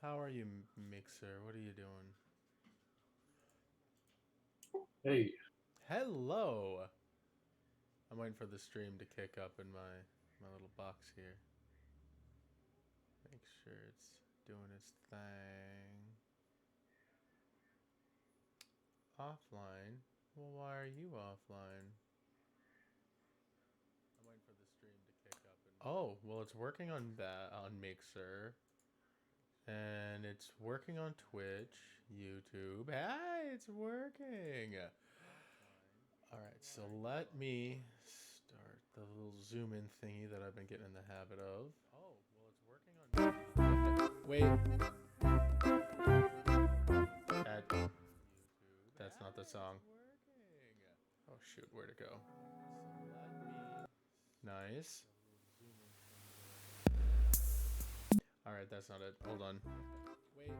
How are you, Mixer? What are you doing? Hey, Hello! I'm waiting for the stream to kick up in my little box here. Make sure it's doing its thing. Offline? Well, why are you offline? I'm waiting for the stream to kick up in Oh, well, it's working on that on Mixer. And it's working on Twitch, YouTube. Hey, it's working! Alright, so let me start the little zoom in thingy that I've been getting in the habit of. Oh, well, it's working on. Wait. That's not the song. Oh, shoot, where'd it go? Nice. Alright, that's not it. Hold on. Wait.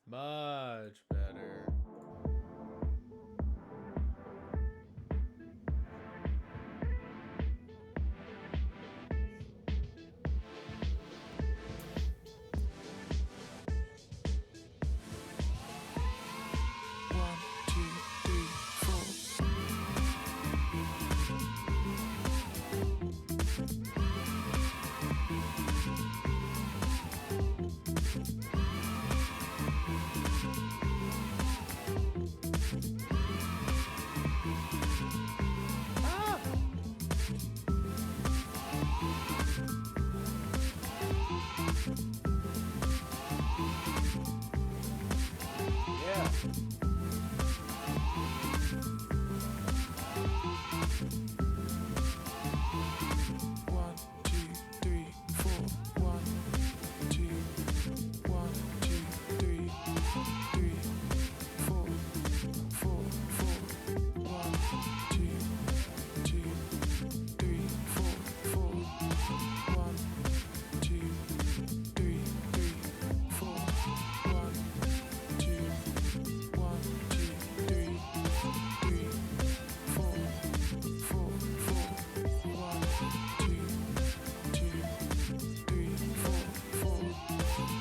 Much better. One, two, three, four. Yeah. One, two, three, four. One, two, one, two, three, three, four, four, four. One, two, two, three, four, four. One, two, three, four. One, two, one, two, three, four, four, four. One, two, two, three, four, four.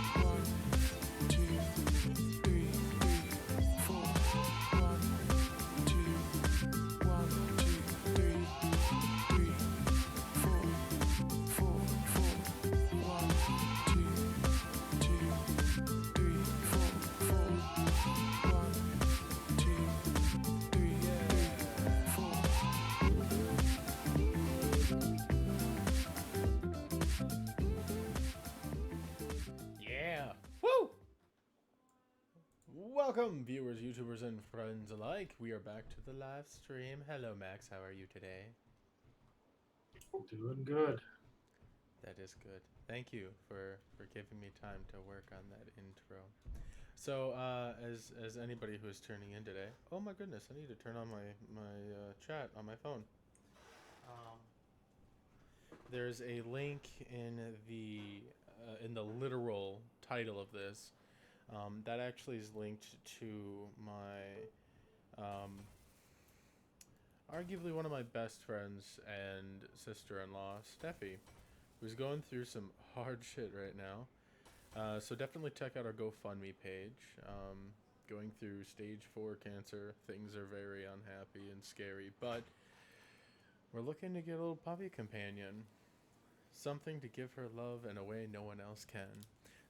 One, two, three, four. One, two, one, two, three, four, four, four. One, two, two, three, four, four. One, two, three, four. Yeah. Woo! Welcome, viewers, YouTubers, and friends alike. We are back to the live stream. Hello, Max. How are you today? doing good. That is good. Thank you for giving me time to work on that intro. So, as anybody who is turning in today, oh my goodness, I need to turn on my chat on my phone. Um, there's a link in the literal title of this. That actually is linked to my arguably one of my best friends and sister-in-law, Steffi, who's going through some hard shit right now. So definitely check out our GoFundMe page. Going through stage 4 cancer, things are very unhappy and scary, but we're looking to get a little puppy companion. Something to give her love in a way no one else can.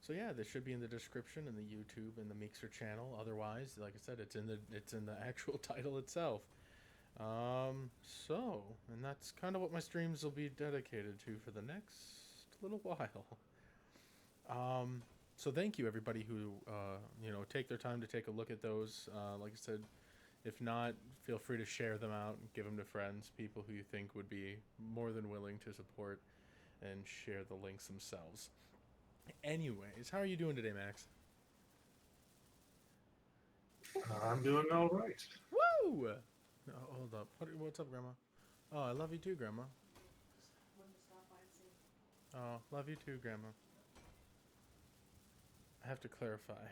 So yeah, this should be in the description in the YouTube and the Mixer channel. Otherwise, like I said, it's in the actual title itself. And that's kind of what my streams will be dedicated to for the next little while. So thank you everybody who take their time to take a look at those. Like I said, if not, feel free to share them out and give them to friends, people who you think would be more than willing to support and share the links themselves. Anyways, how are you doing today, Max? I'm doing all right. Woo! Oh, hold up. What's up, Grandma? Oh, I love you too, Grandma. Oh, love you too, Grandma. I have to clarify.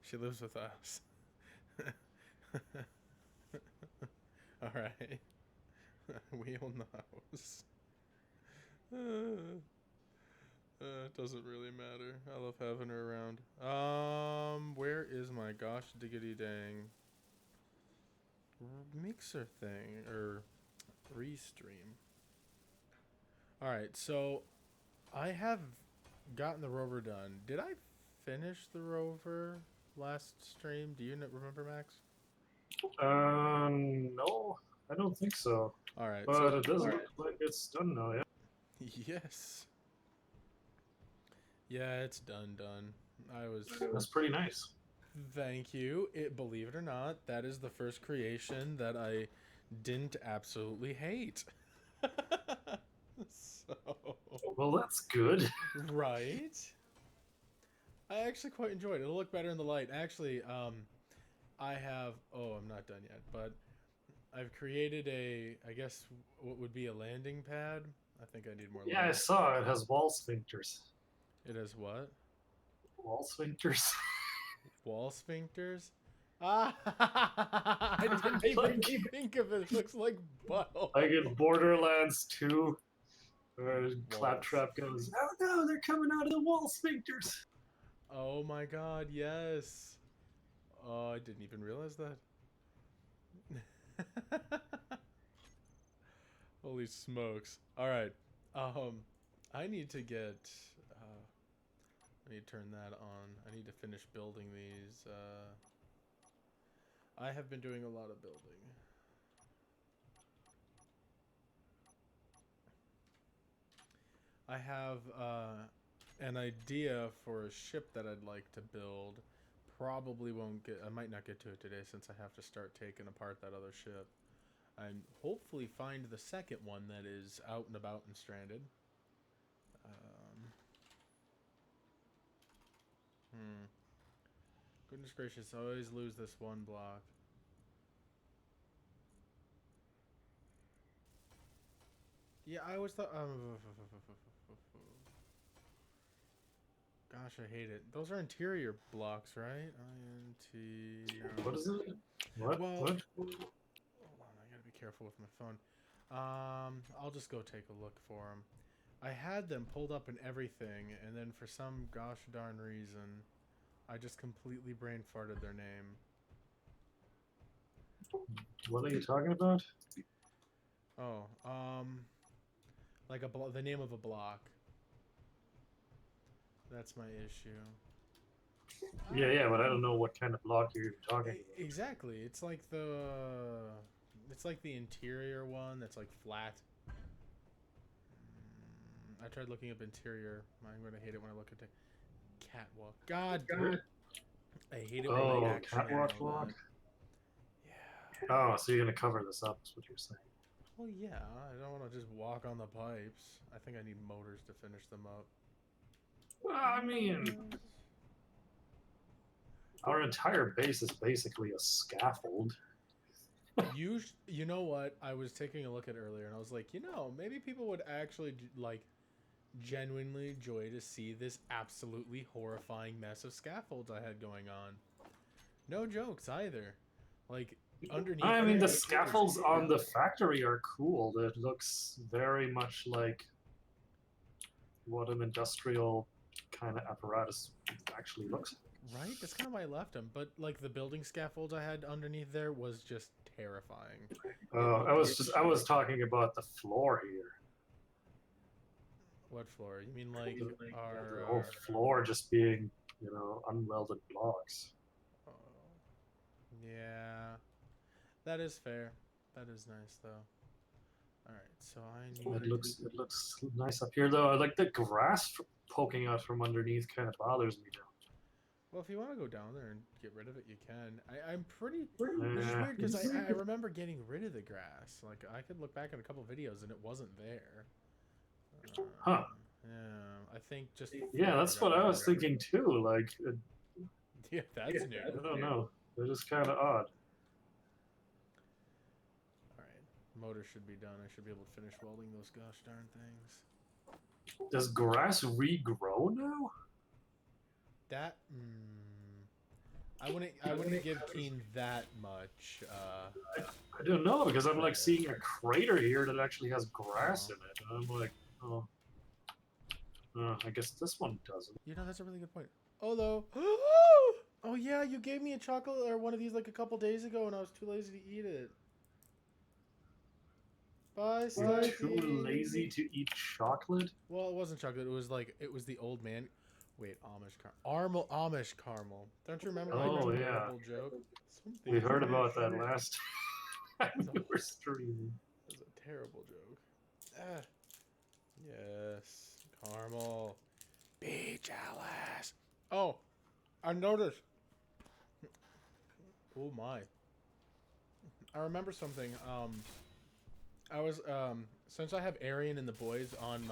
She lives with us. Alright. Wheel knows. It doesn't really matter. I love having her around. Where is my gosh diggity dang mixer thing or restream? All right, so I have gotten the rover done. Did I finish the rover last stream? Do you remember, Max? No, I don't think so. All right, But so it does look like it's done now, yeah. yes. Yeah, it's done. I was. That's pretty nice. Thank you. Believe it or not, that is the first creation that I didn't absolutely hate. So. Well, that's good. Right. I actually quite enjoyed it. It'll look better in the light. Actually, I have. Oh, I'm not done yet, but I've created I guess, what would be a landing pad. I think I need more. Yeah, I light. saw it has wall sphincters. It has what? Wall sphincters? Wall sphincters? Ah, I didn't even think of it. It looks like buttholes. Like in Borderlands 2, where Claptrap goes, "Oh no, they're coming out of the wall sphincters." Oh my god, yes. Oh, I didn't even realize that. Holy smokes. Alright. I need to get... I need to turn that on. I need to finish building these. I have been doing a lot of building. I have an idea for a ship that I'd like to build. Probably won't get... I might not get to it today since I have to start taking apart that other ship. And hopefully find the second one that is out and about and stranded. Goodness gracious, I always lose this one block. Yeah, I always thought... Gosh, I hate it. Those are interior blocks, right? INT... What is it? What? Well, What? hold on, I gotta be careful with my phone. I'll just go take a look for them. I had them pulled up and everything, and then for some gosh darn reason, I just completely brain farted their name. What are you talking about? Oh, like the name of a block. That's my issue. Yeah, but I don't know what kind of block you're talking about. Exactly. It's like the interior one that's like flat. I tried looking up interior. I'm gonna hate it when I look at the catwalk. God damn it. I hate it when Oh, they actually catwalk know block? that. Yeah. Oh, so you're gonna cover this up, is what you're saying. Well, yeah. I don't want to just walk on the pipes. I think I need motors to finish them up. Well, I mean, our entire base is basically a scaffold. You know what? I was taking a look at earlier, and I was like, maybe people would actually like genuinely enjoy to see this absolutely horrifying mess of scaffolds I had going on. No jokes either. Like underneath. I mean, the there, scaffolds on the factory are cool. It looks very much like what an industrial kind of apparatus actually looks like. Right? That's kind of why I left them. But like the building scaffolds I had underneath there was just terrifying. I was talking about the floor here. What floor? You mean like The our whole floor just being, unwelded blocks. Oh, yeah, that is fair. That is nice though. All right, so I need. It looks nice up here though. I like the grass poking out from underneath. Kind of bothers me now. Well, if you want to go down there and get rid of it, you can. I'm pretty. Which is Yeah. weird because I remember getting rid of the grass. Like I could look back at a couple videos and it wasn't there. Huh. Yeah, I think just. Yeah, that's what I was thinking too. Like, Yeah, that's new. I don't know. They're just kind of odd. All right, motor should be done. I should be able to finish welding those gosh darn things. Does grass regrow now? That. I wouldn't give Keen that much. I don't know because I'm like seeing a crater here that actually has grass in it, and I'm like, oh. I guess this one doesn't. You know, that's a really good point. Although, oh yeah, you gave me a chocolate or one of these like a couple days ago, and I was too lazy to eat it. Bye, You're Steffi. too lazy to eat chocolate? Well, it wasn't chocolate. It was like it was the old man. Wait, Amish caramel. Don't you remember? Oh, that yeah. terrible joke. We heard about that last time we were streaming. It was a terrible joke. Ah. Yes, caramel. Be jealous. Oh, I noticed. Oh my. I remember something. I was since I have Arian and the boys on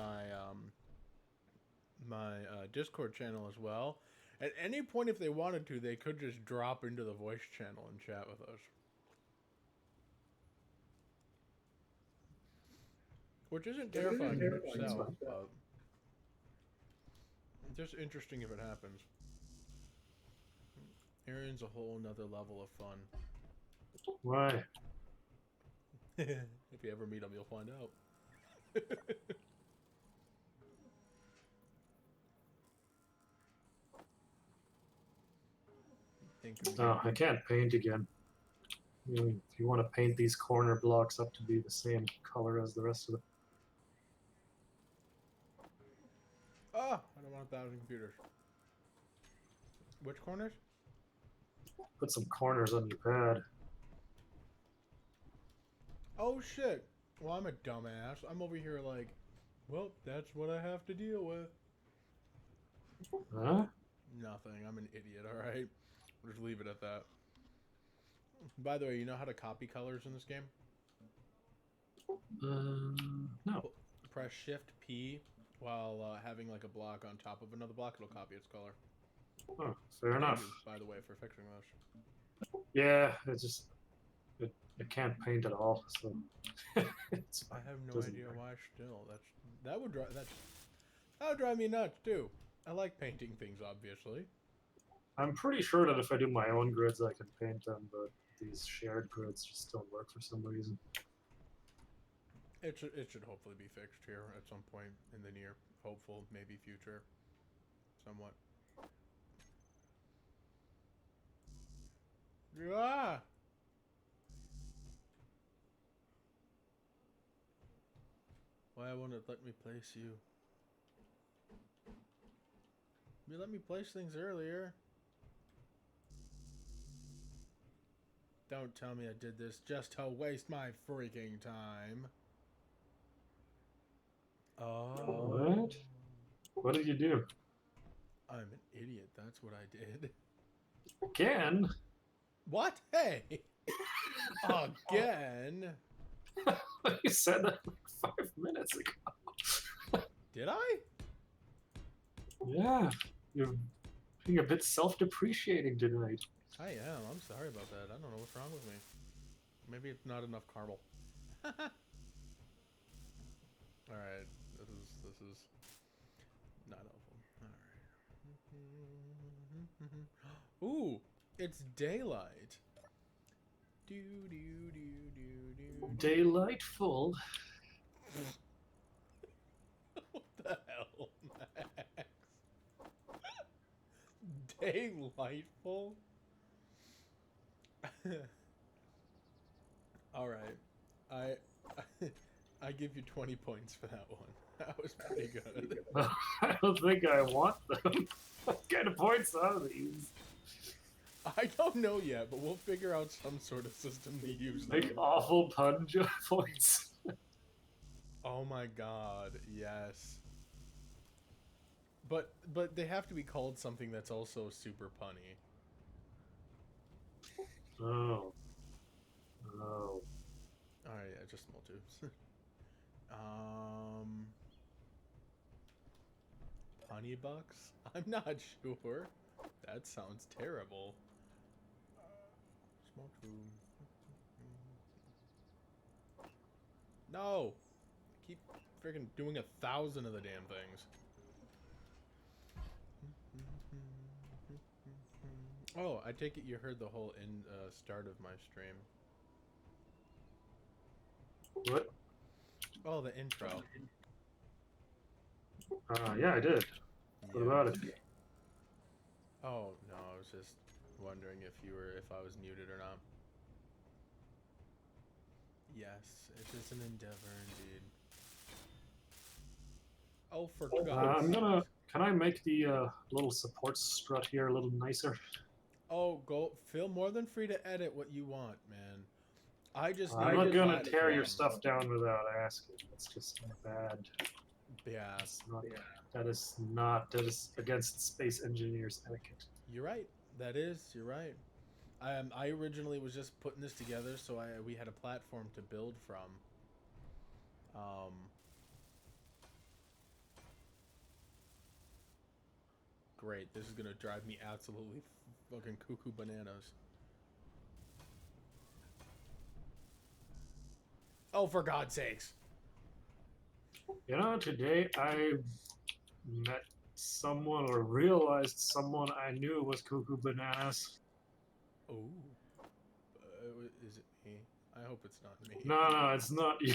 my Discord channel as well. At any point, if they wanted to, they could just drop into the voice channel and chat with us. Which isn't terrifying in itself, but just interesting if it happens. Arian's a whole nother level of fun. Why? If you ever meet him, you'll find out. Oh, I can't paint again. If you want to paint these corner blocks up to be the same color as the rest of the... Ah, I don't want 1,000 computers. Which corners? Put some corners on your pad. Oh shit. Well, I'm a dumbass. I'm over here like, well, that's what I have to deal with. Huh? Nothing. I'm an idiot, alright? Just leave it at that. By the way, you know how to copy colors in this game? No. Press Shift P while having like a block on top of another block. It'll copy its color. Oh, fair enough. Thank you, by the way, for fixing this. Yeah, it's just... It can't paint at all, so... it's I fine. have no Doesn't idea work. why still. That would drive me nuts too. I like painting things, obviously. I'm pretty sure that if I do my own grids, I can paint them, but these shared grids just don't work for some reason. It should hopefully be fixed here at some point in the near, hopeful, maybe future, somewhat. Ah! Why won't it let me place you? You let me place things earlier. Don't tell me I did this just to waste my freaking time. Oh. What? What did you do? I'm an idiot. That's what I did. Again? What? Hey! Again? You said that like 5 minutes ago. Did I? Yeah. You're being a bit self-depreciating tonight. I am. I'm sorry about that. I don't know what's wrong with me. Maybe it's not enough caramel. Alright. This is not helpful. Alright. Ooh! It's daylight. Do do do do do. Delightful. What the hell, Max? Delightful? Alright. I give you 20 points for that one. That was pretty good. I don't think I want them. What kind of points are these? I don't know yet, but we'll figure out some sort of system to use them. Like awful pun points. Oh my god, yes. But they have to be called something that's also super punny. Oh. Oh. Alright, yeah, just small tubes. Honey bucks? I'm not sure. That sounds terrible. Small tube. No! I keep freaking doing 1,000 of the damn things. Oh, I take it you heard the whole start of my stream. What? Oh, the intro. Yeah, I did. What Yeah. about it? Oh no, I was just wondering if I was muted or not. Yes, it is an endeavor indeed. Oh, for God's I'm sake. gonna. Can I make the little support strut here a little nicer? Oh, go feel more than free to edit what you want, man. I just I'm need not a gonna tear your platform. stuff down without asking. That's just bad. Yeah, That's not. That is not. That is against space engineers etiquette. you're right. You're right. I originally was just putting this together so we had a platform to build from. Um, great. This is gonna drive me absolutely fucking cuckoo bananas. Oh, for God's sakes! You know, today I met someone or realized someone I knew was cuckoo bananas. Oh, is it me? I hope it's not me. No, it's not you.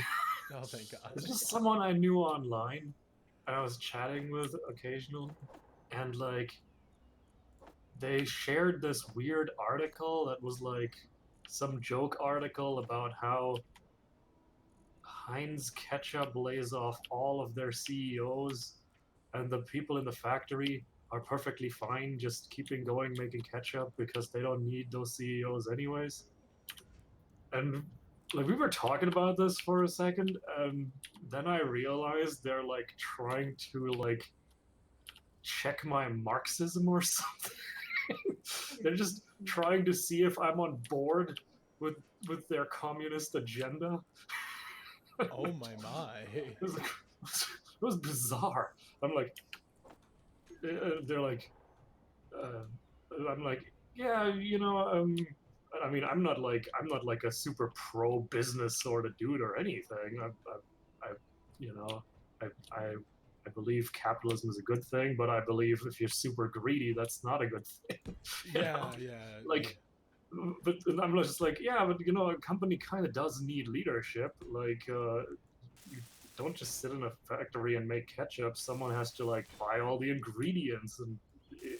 Oh, thank God. It's just someone I knew online. I was chatting with occasionally, and like they shared this weird article that was like some joke article about how Heinz Ketchup lays off all of their CEOs, and the people in the factory are perfectly fine just keeping going making ketchup because they don't need those CEOs anyways. And like we were talking about this for a second, and then I realized they're like trying to like check my Marxism or something. They're just trying to see if I'm on board with their communist agenda. Oh my. It was, like, it was bizarre. I'm like, they're like, I'm like, yeah, you know, I mean, I'm not like a super pro business sort of dude or anything. I you know, I, I, I believe capitalism is a good thing, but I believe if you're super greedy, that's not a good thing. You Yeah, know? yeah. Like, but I'm just like, yeah, but you know, a company kind of does need leadership. Like, you don't just sit in a factory and make ketchup. Someone has to like buy all the ingredients and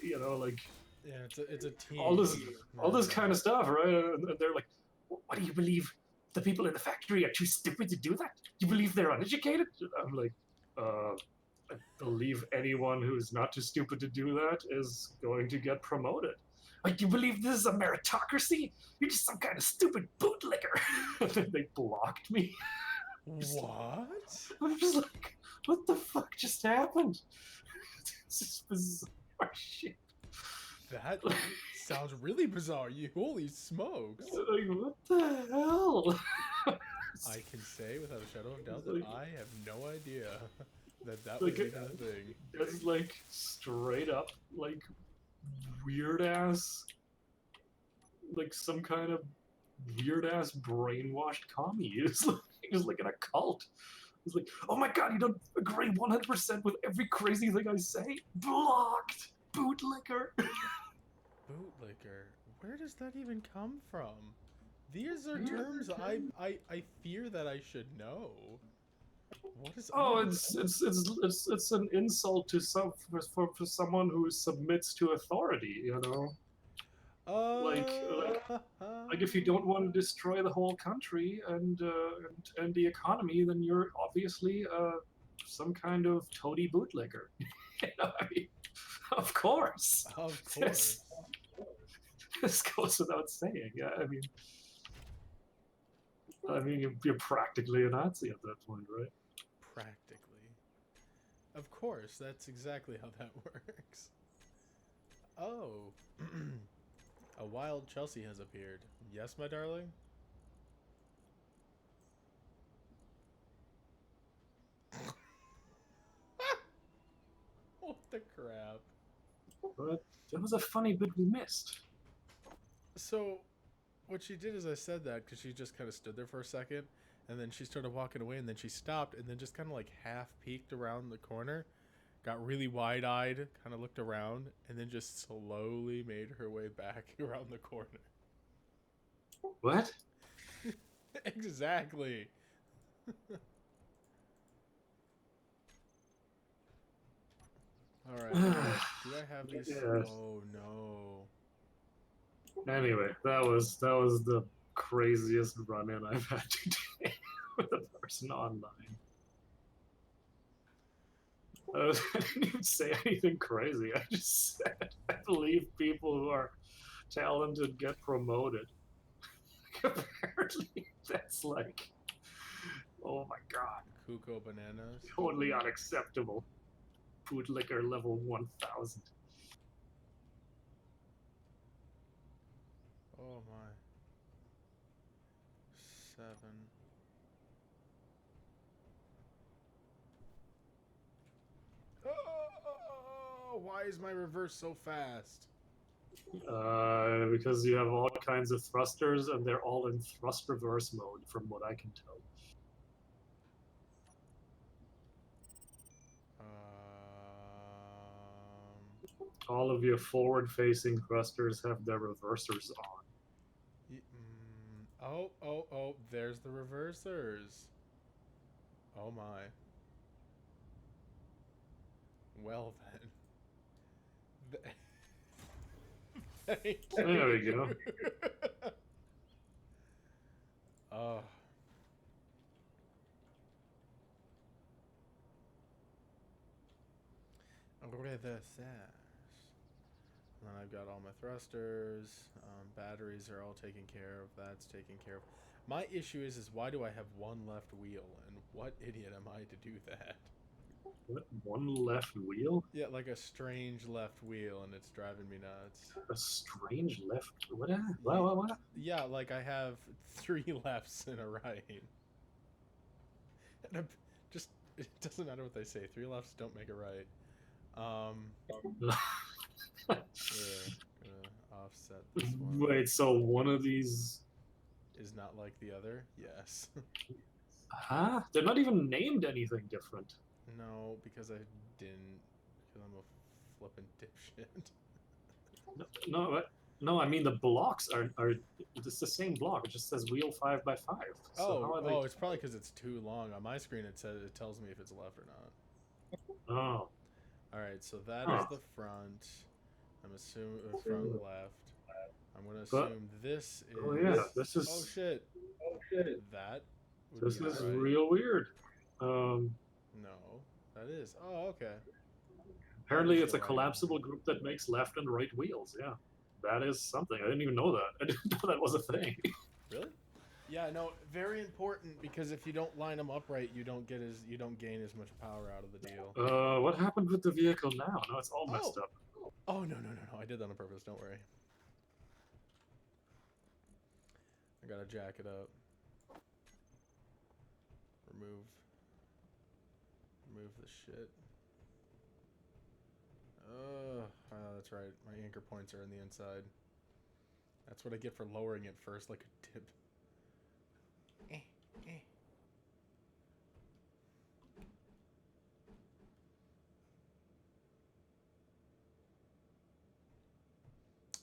you know, like yeah. It's a team. all this Yeah. kind of stuff, right? And they're like, what do you believe? The people in the factory are too stupid to do that? You believe they're uneducated? I'm like, I believe anyone who's not too stupid to do that is going to get promoted. Like, you believe this is a meritocracy? You're just some kind of stupid bootlicker. And then they blocked me. What? I'm just like, what the fuck just happened? This is bizarre shit. That sounds really bizarre. You holy smokes! Like, what the hell? I can say without a shadow of doubt that Like- I have no idea that Like, was even a thing. That's like straight up like weird ass, like some kind of weird ass brainwashed commie. It's like in a cult. It's like, oh my god, you don't agree 100% with every crazy thing I say? Blocked! Bootlicker! Bootlicker. Where does that even come from? These are terms I fear that I should know. What is? Oh, it's an insult to for someone who submits to authority, you know? like if you don't want to destroy the whole country and the economy, then you're obviously some kind of toady bootlicker. You know, I mean, of course. Of course. This goes without saying. Yeah, I mean, you're practically a Nazi at that point, right? Practically. Of course, that's exactly how that works. Oh. A wild Chelsea has appeared. Yes, my darling? What the crap? But that was a funny bit we missed. So, what she did is I said that because she just kind of stood there for a second, and then she started walking away, and then she stopped, and then just kind of like half peeked around the corner, got really wide-eyed, kind of looked around, and then just slowly made her way back around the corner. What? Exactly. All right. Do I have these? Yes. Oh no. Anyway, that was the craziest run-in I've had today with a person online. I didn't even say anything crazy. I just said I believe people who are talented get promoted. Apparently, that's like, oh my god, Kuko bananas. totally unacceptable. Bootlicker level 1000. Oh my. 7. Oh, why is my reverse so fast? Because you have all kinds of thrusters and they're all in thrust reverse mode, from what I can tell. All of your forward-facing thrusters have their reversers on. Oh, there's the reversers. Oh my. Well then. Thank you. There we go. Oh. Reversers. And then I've got all my thrusters. Batteries are all taken care of. That's taken care of. My issue is why do I have one left wheel? And what idiot am I to do that? What, one left wheel? Yeah, like a strange left wheel, and it's driving me nuts. A strange left. What? Yeah, like I have 3 lefts and a right. And just it doesn't matter what they say. 3 lefts don't make a right. Yeah, gonna offset this one. Wait, so one of these. Is not like the other? Yes. Huh? They're not even named anything different. No, because I didn't. Because I'm a flippin' dipshit. No, I mean the blocks are it's the same block. It just says wheel 5x5. So how are they... it's probably because it's too long. On my screen, it tells me if it's left or not. Oh. All right, so that is the front. I'm assuming front left. I'm gonna assume this is. Oh yeah, this is. Oh shit. That. This be is right. real weird. No, that is. Oh, okay. Apparently, That is it's a the right collapsible group that makes left and right wheels. Yeah, that is something. I didn't even know that. I didn't know that was a thing. Really? Yeah, no, very important because if you don't line them up right, you don't gain as much power out of the deal. What happened with the vehicle now? No, it's all messed up. Oh no! I did that on purpose. Don't worry. I gotta jack it up. Remove the shit. Oh, that's right. My anchor points are in the inside. That's what I get for lowering it first, like a tip.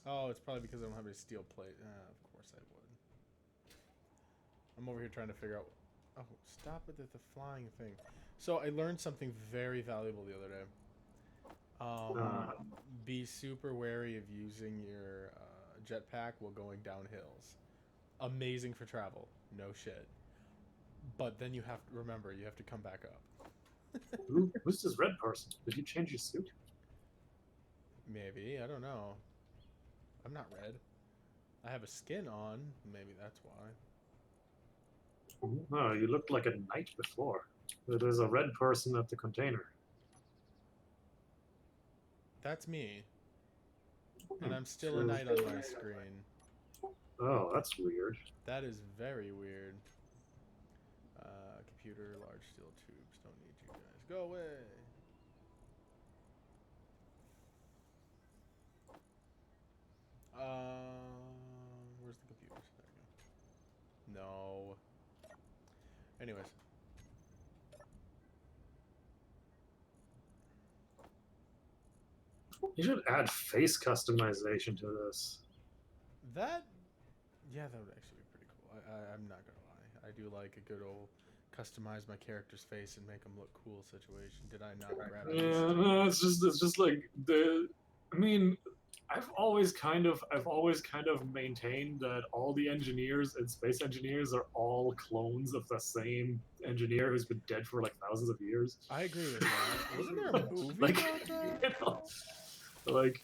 Oh, it's probably because I don't have any steel plate. Of course I would. I'm over here trying to figure out... Oh, stop it at the flying thing. So I learned something very valuable the other day. Be super wary of using your jetpack while going down hills. Amazing for travel. No shit. But then you have to remember, you have to come back up. Who's this red person? Did you change your suit? Maybe. I don't know. I'm not red. I have a skin on. Maybe that's why. Oh, you looked like a knight before. There's a red person at the container. That's me. And I'm still a knight on my screen. Oh, that's weird. That is very weird. Computer, large steel tubes. Don't need you guys. Go away. Where's the computers? There we go. No. Anyways. You should add face customization to this. That would actually be pretty cool. I'm not gonna lie. I do like a good old customize my character's face and make him look cool situation. Did I not grab it? Yeah, no, it's just like the. I mean, I've always kind of maintained that all the engineers and space engineers are all clones of the same engineer who's been dead for like thousands of years. I agree with that. Wasn't there a movie Like, about that? you know, like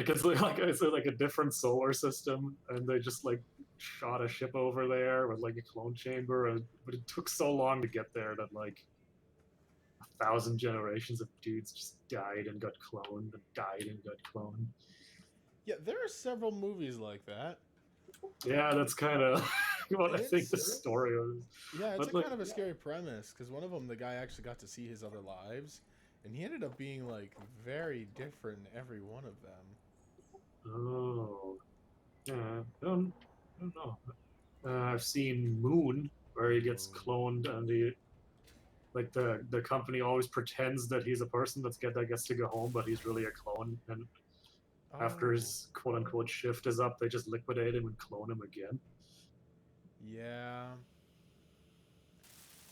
it's like a different solar system, and they just like shot a ship over there with like a clone chamber, but it took so long to get there that like 1,000 generations of dudes just died and got cloned and died and got cloned. Yeah, there are several movies like that. Yeah, that's kind of what I think the It's- story was. Yeah, it's But, a like- kind of a scary premise because one of them, the guy actually got to see his other lives, and he ended up being like very different in every one of them. Oh, yeah, I don't know. I've seen Moon where he gets cloned, and like the company always pretends that he's a person that gets to go home, but he's really a clone. And after Oh, his quote unquote shift is up, they just liquidate him and clone him again. yeah,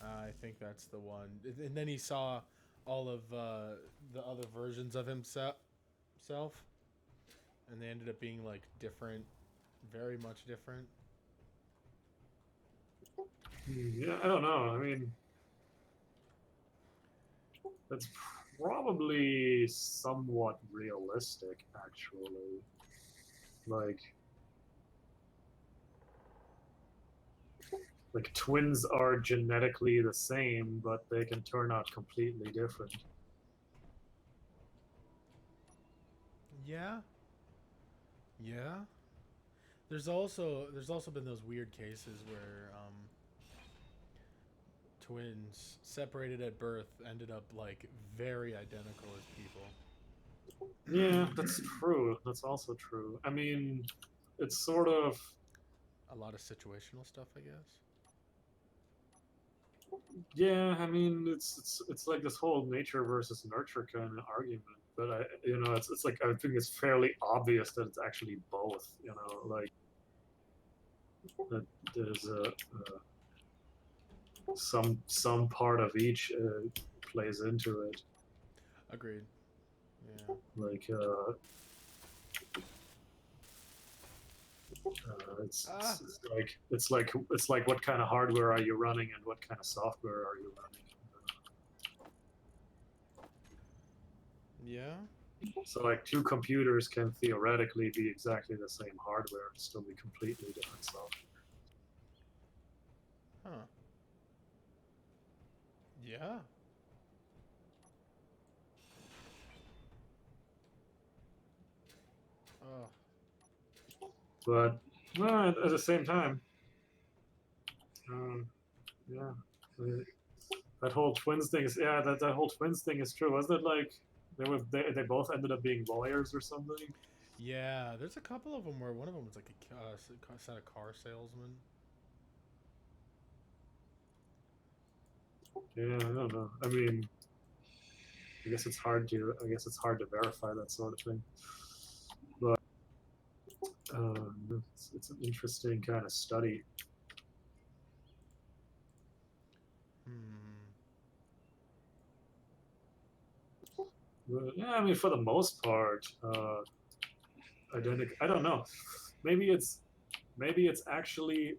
I think that's the one. And then he saw all of the other versions of himself, and they ended up being like different, very much different. Yeah, I don't know. I mean, that's probably somewhat realistic, actually. Like twins are genetically the same, but they can turn out completely different. Yeah. Yeah. There's also been those weird cases where twins separated at birth ended up like very identical as people. Yeah, that's true. That's also true. I mean, it's sort of A lot of situational stuff, I guess. yeah. I mean, it's like this whole nature versus nurture kind of argument. But it's like I think it's fairly obvious that it's actually both. Like that there's some part of each plays into it. Agreed. Yeah. Like it's like what kind of hardware are you running and what kind of software are you running. Yeah. So like two computers can theoretically be exactly the same hardware and still be completely different software. Huh. Yeah. Oh. But well, at the same time, yeah, that whole twins thing is that whole twins thing is true. Wasn't it like they both ended up being lawyers or something? Yeah, there's a couple of them where one of them was like a car salesman. Yeah, I don't know. I mean, I guess it's hard to verify that sort of thing. But it's an interesting kind of study. But, yeah, I mean, for the most part, identical. I don't know. Maybe it's actually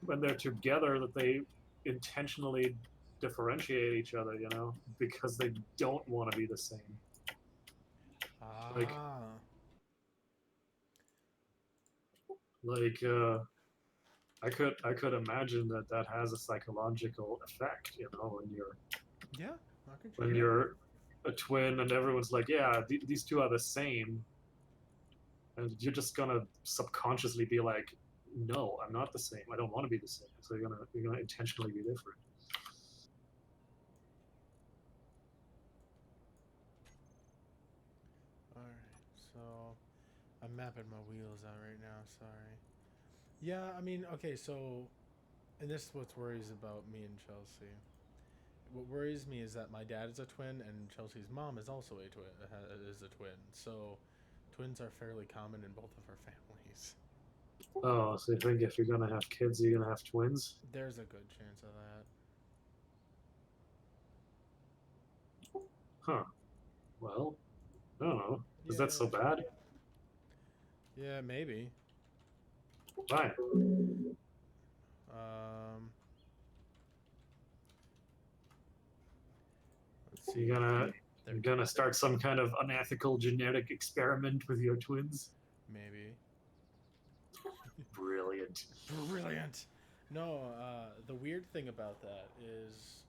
when they're together that they intentionally differentiate each other, because they don't want to be the same. Like- Like I could imagine that has a psychological effect, when you're Yeah, I can when you're a twin and everyone's like, yeah, these two are the same, and you're just gonna subconsciously be like, no, I'm not the same. I don't want to be the same. So you're gonna intentionally be different. Alright, so I'm mapping my wheels out right now, sorry. Yeah, I mean, okay, so, and this is what worries about me and Chelsea. What worries me is that my dad is a twin and Chelsea's mom is also a twin, is a twin. So twins are fairly common in both of our families. Oh, so you think if you're gonna have kids, you're gonna have twins? There's a good chance of that. Huh. Well, I don't know. Is that so Yeah. bad? Yeah, maybe. Why? Um, let's see. You're There, gonna start some kind of unethical genetic experiment with your twins? maybe. Brilliant. Brilliant. No, the weird thing about that is,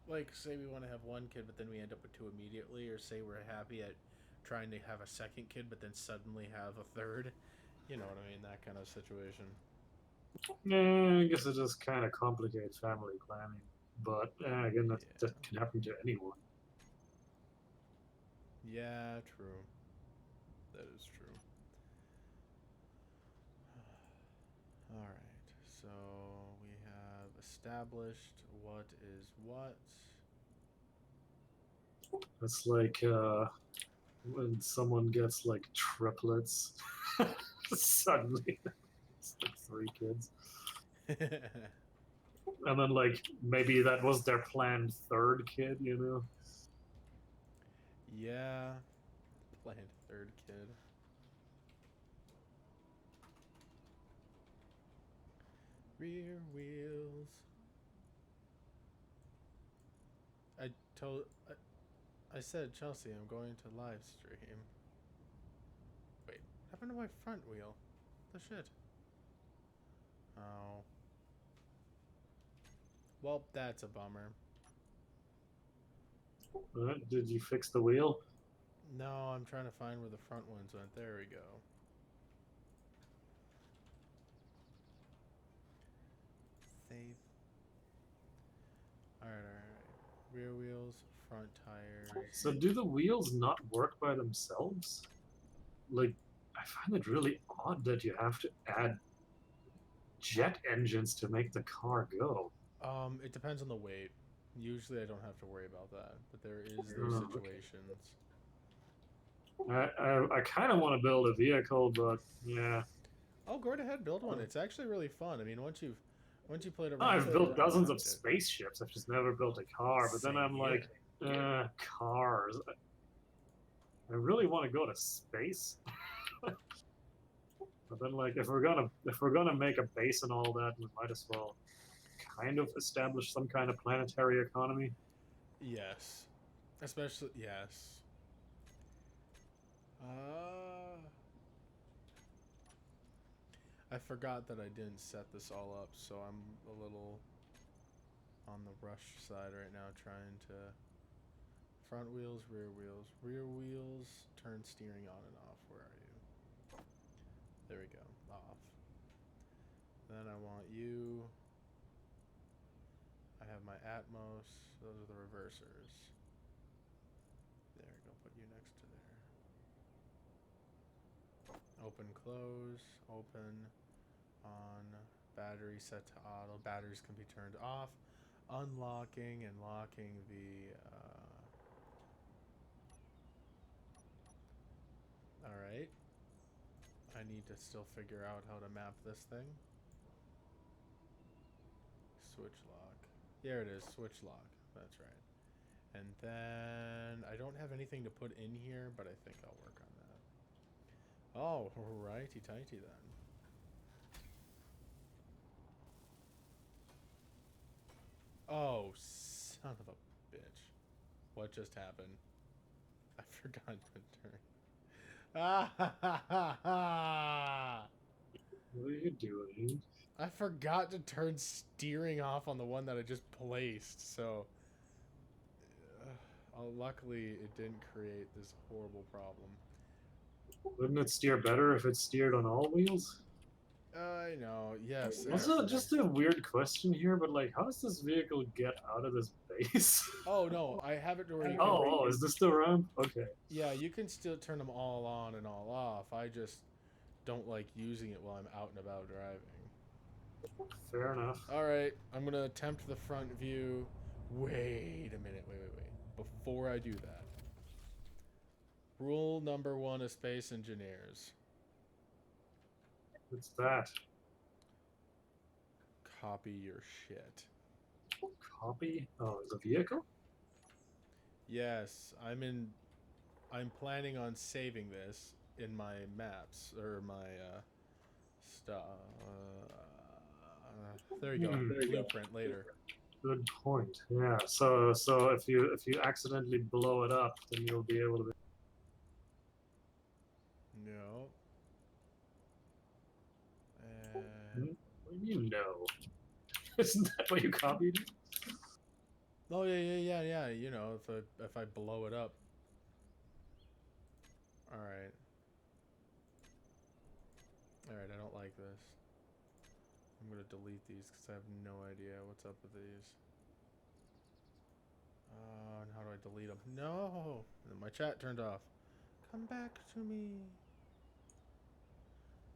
like, say we want to have one kid, but then we end up with two immediately, or say we're happy at trying to have a second kid, but then suddenly have a third. You know what I mean? That kind of situation. Yeah, I guess it just kind of complicates family planning. But again, that Yeah. can happen to anyone. Yeah, true. That is true. All right. So we have established what is what. It's like when someone gets like triplets, suddenly it's like 3 kids. And then like maybe that was their planned 3rd kid, you know? Yeah. Planned third kid. Rear wheels. I told. I said, Chelsea, I'm going to live stream. Wait, what happened to my front wheel? The shit. Oh. Well, that's a bummer. Did you fix the wheel? No, I'm trying to find where the front ones went. There we go. Save. Alright. Rear wheels, front tires. So do the wheels not work by themselves? Like, I find it really odd that you have to add jet engines to make the car go. It depends on the weight. Usually I don't have to worry about that, but there is those Oh, okay. situations. I kind of want to build a vehicle, but yeah. Oh, go right ahead, build one. It's actually really fun. I mean, once you played around, I've with built it, dozens you of liked it. spaceships. I've just never built a car. But then Same I'm like, here. cars. I really want to go to space. But then, like, if we're gonna make a base and all that, we might as well kind of establish some kind of planetary economy. Yes, especially yes. I forgot that I didn't set this all up, so I'm a little on the rush side right now, trying to front wheels, rear wheels, turn steering on and off. Where are you? There we go, off. Then I want you. I have my Atmos. Those are the reversers. There we go. Put you next to there. Open, close, open, on, battery set to auto. Batteries can be turned off. Unlocking and locking the. Alright. I need to still figure out how to map this thing. Switch lock. There it is, switch lock. That's right. And then I don't have anything to put in here, but I think I'll work on that. Oh, righty tighty then. Oh, son of a bitch. What just happened? I forgot to turn. Ah ha ha ha ha! What are you doing? I forgot to turn steering off on the one that I just placed, so luckily it didn't create this horrible problem. Wouldn't it steer better if it's steered on all wheels? I know, yes. Also, just a weird question here, but like, how does this vehicle get out of this base? Oh no, I have it to where you can. Oh, is this still around? Okay. Yeah, you can still turn them all on and all off. I just don't like using it while I'm out and about driving. Fair enough. Alright, I'm gonna attempt the front view. Wait a minute, wait. Before I do that. Rule number 1 of Space Engineers. What's that? Copy your shit. Copy? Oh, the vehicle? Yes, I'm planning on saving this in my maps or my stuff. There you go. Hmm. Blueprint later. Good point. Yeah. So if you accidentally blow it up, then you'll be able to. No. Hmm? What do you know? Isn't that what you copied? Oh yeah. You know, if I blow it up. All right. All right. I don't like this. I'm gonna delete these because I have no idea what's up with these. And how do I delete them? No, my chat turned off. Come back to me.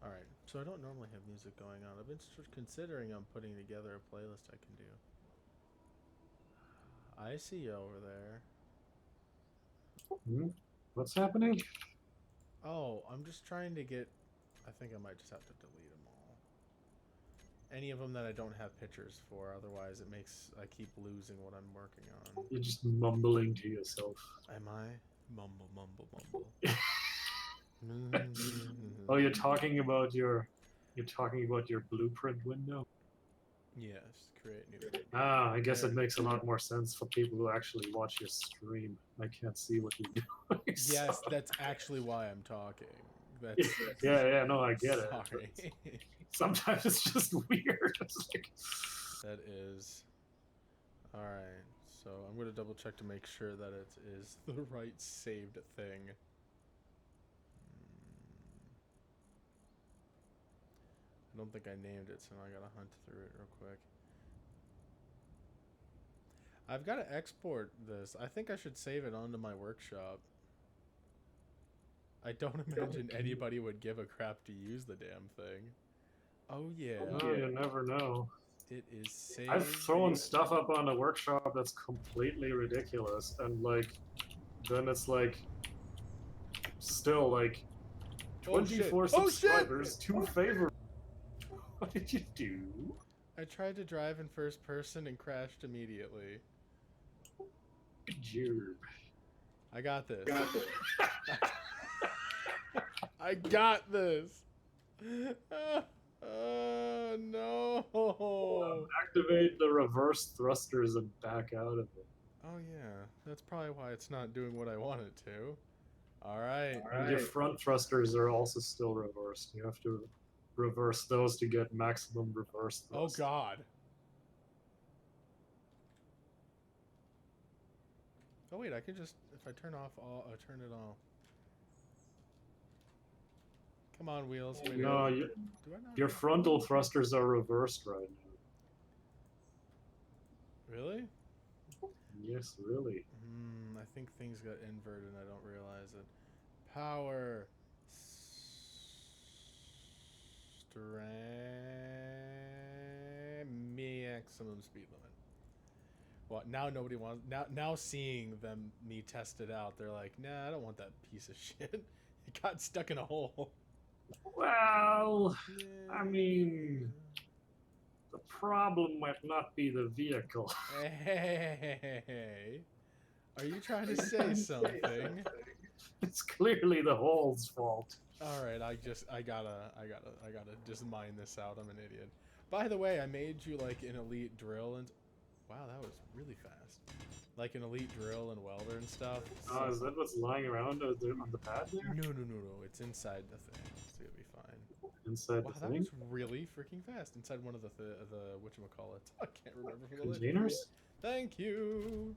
All right. So I don't normally have music going on. I've been considering I'm putting together a playlist I can do. I see you over there. Hmm? What's happening? Oh, I'm just trying to get... I think I might just have to delete them all. Any of them that I don't have pictures for, otherwise it makes... I keep losing what I'm working on. You're just mumbling to yourself. Am I? Mumble, mumble, mumble. Oh, you're talking about your blueprint window? Yes, create new. Ah, I guess There. it makes a lot more sense for people who actually watch your stream. I can't see what you're doing. Yes, so- that's actually why I'm talking. That's... yeah, no, I get it. Sorry. Sometimes it's just weird. It's like, That is. Alright, so I'm going to double check to make sure that it is the right saved thing. I don't think I named it, so now I gotta hunt through it real quick. I've got to export this. I think I should save it onto my workshop. I don't imagine anybody would give a crap to use the damn thing. Oh yeah, oh, you never know. it is saved. I've thrown stuff up on a workshop that's completely ridiculous, and like, then it's like, still like, Oh, shit. 24 Oh, shit! subscribers, 2 favorites. What did you do? I tried to drive in first person and crashed immediately. Jerb. I got this. I got this. No. Activate the reverse thrusters and back out of it. Oh yeah, that's probably why it's not doing what I want it to. All right. And your front thrusters are also still reversed. You have to reverse those to get maximum reverse Oh thrust. God. Oh wait, I could just if I turn off all, turn it off. Come on, wheels. Wait, No, do I not your have- frontal thrusters are reversed right now. Really? Yes, really. I think things got inverted and I don't realize it. Power. Maximum speed limit. Well, now nobody wants. Now seeing me test it out, they're like, nah, I don't want that piece of shit. It got stuck in a hole. Well, I mean, the problem might not be the vehicle. Hey, are you trying to say something? It's clearly the hole's fault. All right, I gotta just mine this out. I'm an idiot. By the way, I made you like an elite drill and wow, that was really fast. Like an elite drill and welder and stuff. Oh, is that what's lying around on the pad there? No, it's inside the thing. So you'll be fine. Inside Wow, the that thing? was really freaking fast. Inside one of the whatchamacallit. I can't remember from the list. Containers? Thank you.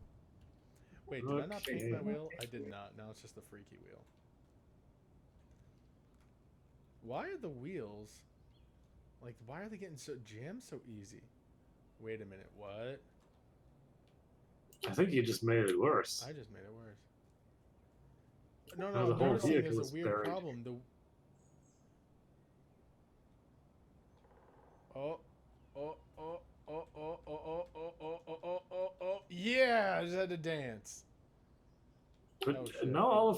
Wait, did I not paint my Okay. wheel? I did not. Now it's just the freaky wheel. Why are the wheels like? Why are they getting so jammed so easy? Wait a minute. What? I think you just made it worse. I just made it worse. No, No, no. the I'm whole noticing vehicle there's is a weird buried. problem. Yeah, I just had to dance. But Oh, shit. now all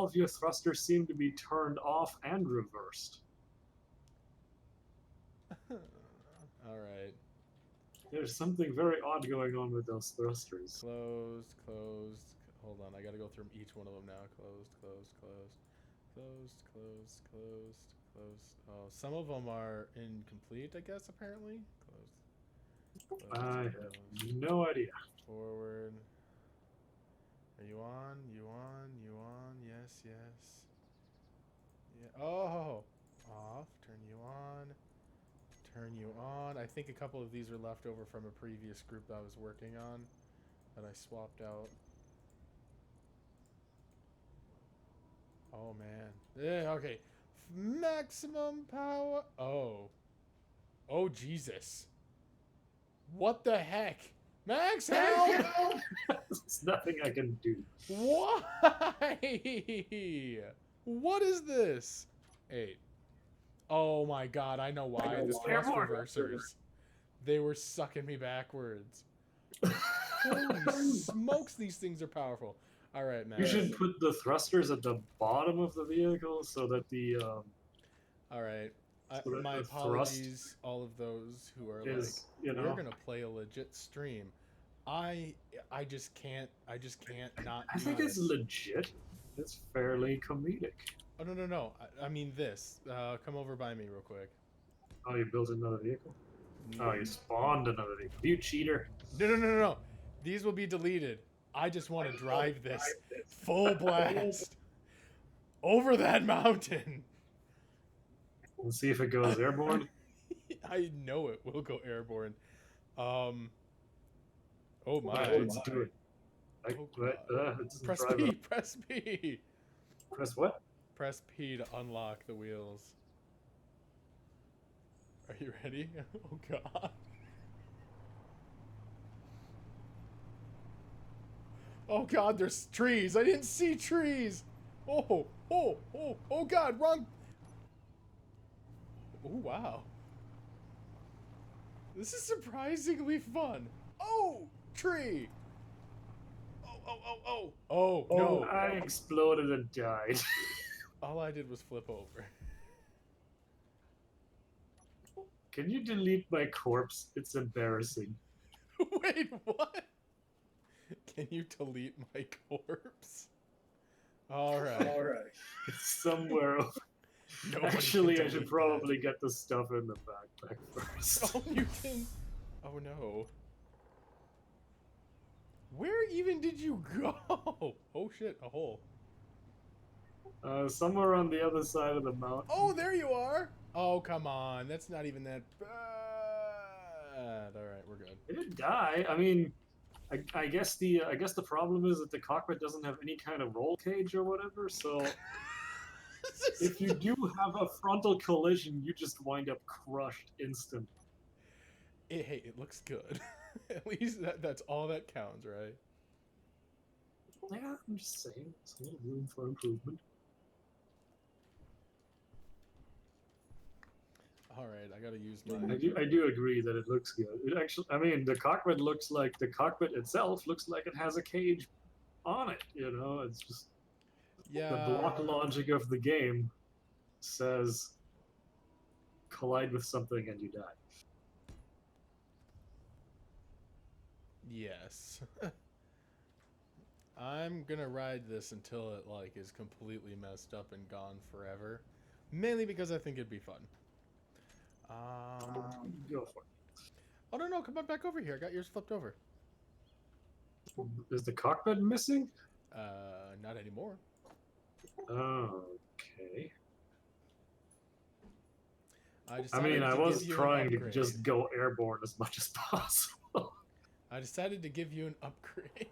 of your thrusters seem to be turned off and reversed. All right. There's something very odd going on with those thrusters. Closed, closed. Hold on, I gotta go through each one of them now. Closed, closed, closed, closed, closed, closed, closed. Oh, some of them are incomplete, I guess, apparently. Closed. Closed, I have closed. no idea. Forward. Are you on? You on? You on? Yes, yes. Yeah. Oh! Off. Turn you on. Turn you on. I think a couple of these are left over from a previous group that I was working on that I swapped out. Oh man. Yeah, okay. Maximum power. Oh. Oh Jesus. What the heck? Max help! There's nothing I can do. Why? What is this? 8. Oh my god, I know why. The thrust reversers. They were sucking me backwards. Holy smokes, these things are powerful. Alright, Max. You should put the thrusters at the bottom of the vehicle so that the Alright. So that My the thrust apologies, all of those who are is, you we're know. gonna play a legit stream. I just can't not I do think it's this. legit. It's fairly comedic. Oh no. I mean this. Come over by me real quick. Oh, you built another vehicle? Oh, you spawned another vehicle. You cheater. No. These will be deleted. I just want to drive this full blast over that mountain. Let's see if it goes airborne. I know it will go airborne. Oh my. Alright, let's do it. Oh, God. It doesn't Press drive P, up. press P. Press what? Press P to unlock the wheels. Are you ready? Oh god. Oh god, there's trees. I didn't see trees. Oh god, wrong. Oh wow. This is surprisingly fun. Oh, tree. Oh, no. I exploded and died. All I did was flip over. Can you delete my corpse? It's embarrassing. Wait, what? Can you delete my corpse? Alright. It's somewhere over. Nobody can Actually, I delete should that. probably get the stuff in the backpack first. Oh, you can. Oh no. Where even did you go? Oh shit, a hole. Somewhere on the other side of the mountain. Oh, there you are. Oh, come on. That's not even that bad. Alright, we're good. It didn't die. I mean, I guess the problem is that the cockpit doesn't have any kind of roll cage or whatever. So if you do have a frontal collision, you just wind up crushed instant. Hey, it looks good. At least that's all that counts, right? Yeah, I'm just saying, there's a little room for improvement. Alright, I gotta use my... I do agree that it looks good. It actually, I mean, the cockpit itself looks like it has a cage on it. You know, it's just Yeah. the block logic of the game says collide with something and you die. Yes. I'm gonna ride this until it like is completely messed up and gone forever. Mainly because I think it'd be fun. Go for it. Oh no, come on back over here. I got yours flipped over. Is the cockpit missing? Not anymore. Okay. I I decided mean, I to was give you an trying to upgrade. just go airborne as much as possible. I decided to give you an upgrade.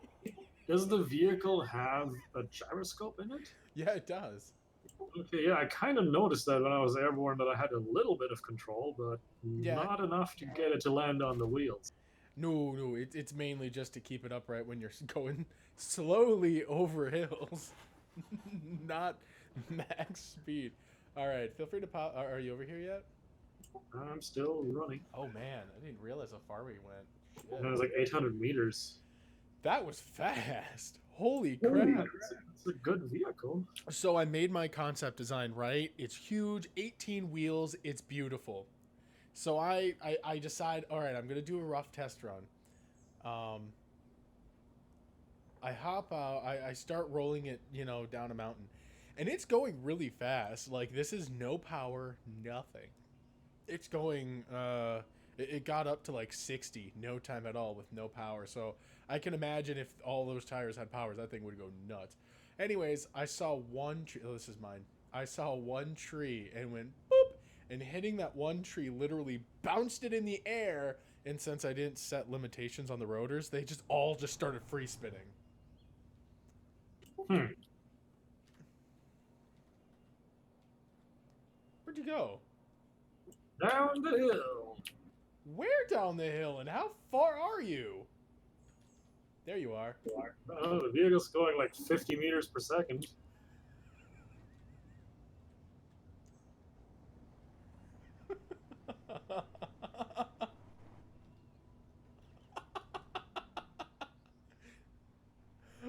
Does the vehicle have a gyroscope in it? Yeah, it does. Okay, yeah, I kind of noticed that when I was airborne that I had a little bit of control, but Yeah. not enough to get it to land on the wheels. No, it's mainly just to keep it upright when you're going slowly over hills, not max speed. All right, feel free to pop. Are you over here yet? I'm still running. Oh man, I didn't realize how far we went. And it Shit. was like 800 meters. That was fast. Holy crap. It's a good vehicle. So I made my concept design right. It's huge, 18 wheels. It's beautiful. So I decide, all right, I'm gonna do a rough test run. I hop out. I start rolling it, down a mountain, and it's going really fast. Like this is no power, nothing. It's going. It got up to like 60, no time at all with no power. So I can imagine if all those tires had powers, that thing would go nuts. Anyways, I saw one tree. Oh, this is mine. I saw one tree and went boop, and hitting that one tree literally bounced it in the air. And since I didn't set limitations on the rotors, they just started free spinning. Hmm. Where'd you go? Down the hill. Where down the hill, and how far are you? There you are. Oh, the vehicle's going like 50 meters per second.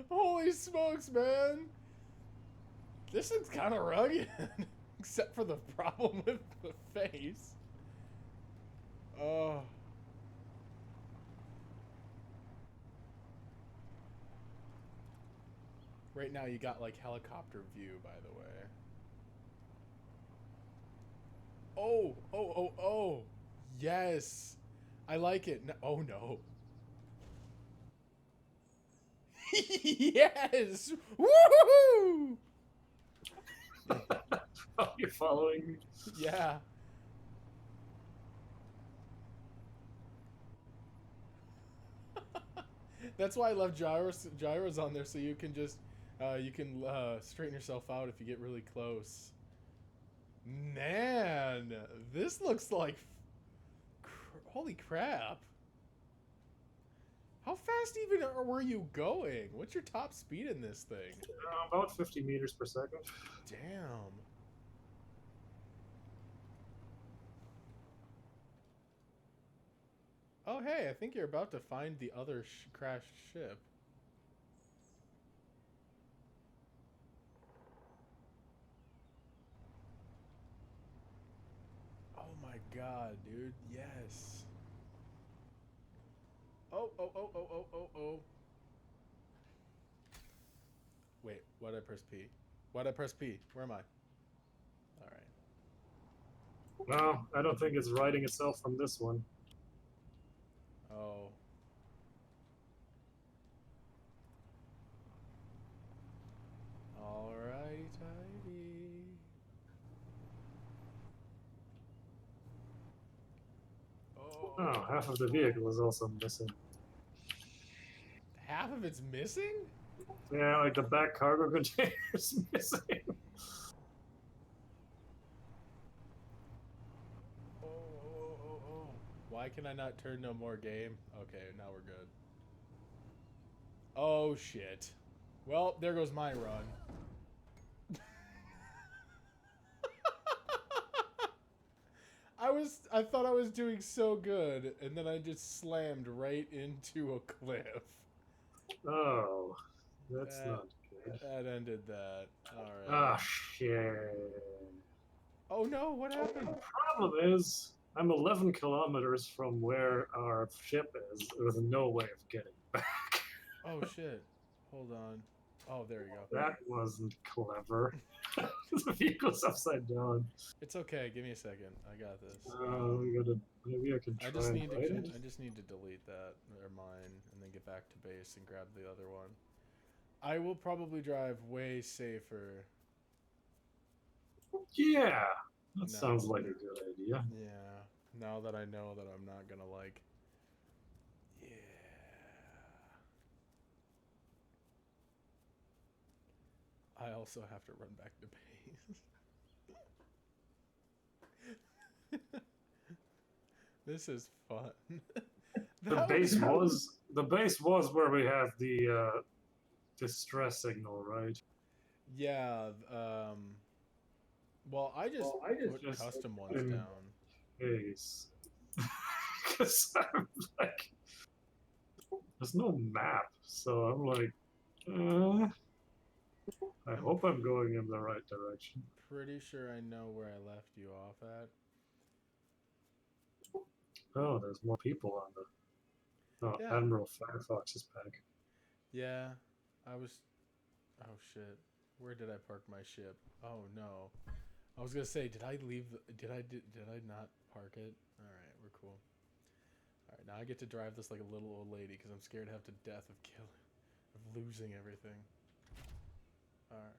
Holy smokes, man! This is kind of rugged, except for the problem with the face. Oh. Right now, you got like helicopter view, by the way. Oh, oh, oh, oh. Yes. I like it. No, oh, no. Yes! Woohoo! Oh, you're following me? Yeah. That's why I love gyros on there, so you can just straighten yourself out if you get really close. Man, this looks like holy crap. How fast even were you going? What's your top speed in this thing? About 50 meters per second. Damn. Oh, hey, I think you're about to find the other crashed ship. Oh my god, dude. Yes. Oh, oh, oh, oh, oh, oh, oh. Wait, why'd I press P? Why'd I press P? Where am I? Alright. No, I don't think it's writing itself from this one. Oh. Alright, tidy. Oh, half of the vehicle is also missing. Half of it's missing? Yeah, like the back cargo container is missing. Oh, oh, oh, oh. Why can I not turn no more game? Okay, now we're good. Oh, shit. Well, there goes my run. I thought I was doing so good, and then I just slammed right into a cliff. Oh, that's not good. That ended that. Alright. Ah, shit. Oh no, what happened? The problem is, I'm 11 kilometers from where our ship is, with no way of getting back. Oh shit. Hold on. Oh, there you go. That wasn't clever. The vehicle's upside down. It's okay. Give me a second. I got this. Maybe I can try I just and need to write it. I just need to delete that or mine and then get back to base and grab the other one. I will probably drive way safer. Yeah, that No. sounds like a good idea. Yeah. Now that I know that I'm not gonna like. Yeah. I also have to run back to base. This is fun. The That base was- was where we have the distress signal, right? Yeah. Well, I just put just custom ones in- down. Base. Because I'm like, there's no map, so I'm like, I hope I'm going in the right direction. Pretty sure I know where I left you off at. Oh, there's more people on the Yeah. Admiral Firefox's pack. Yeah, I was. Oh shit! Where did I park my ship? Oh no! I was gonna say, did I leave? Did I not park it? All right, we're cool. All right, now I get to drive this like a little old lady because I'm scared half to death of losing everything. All right.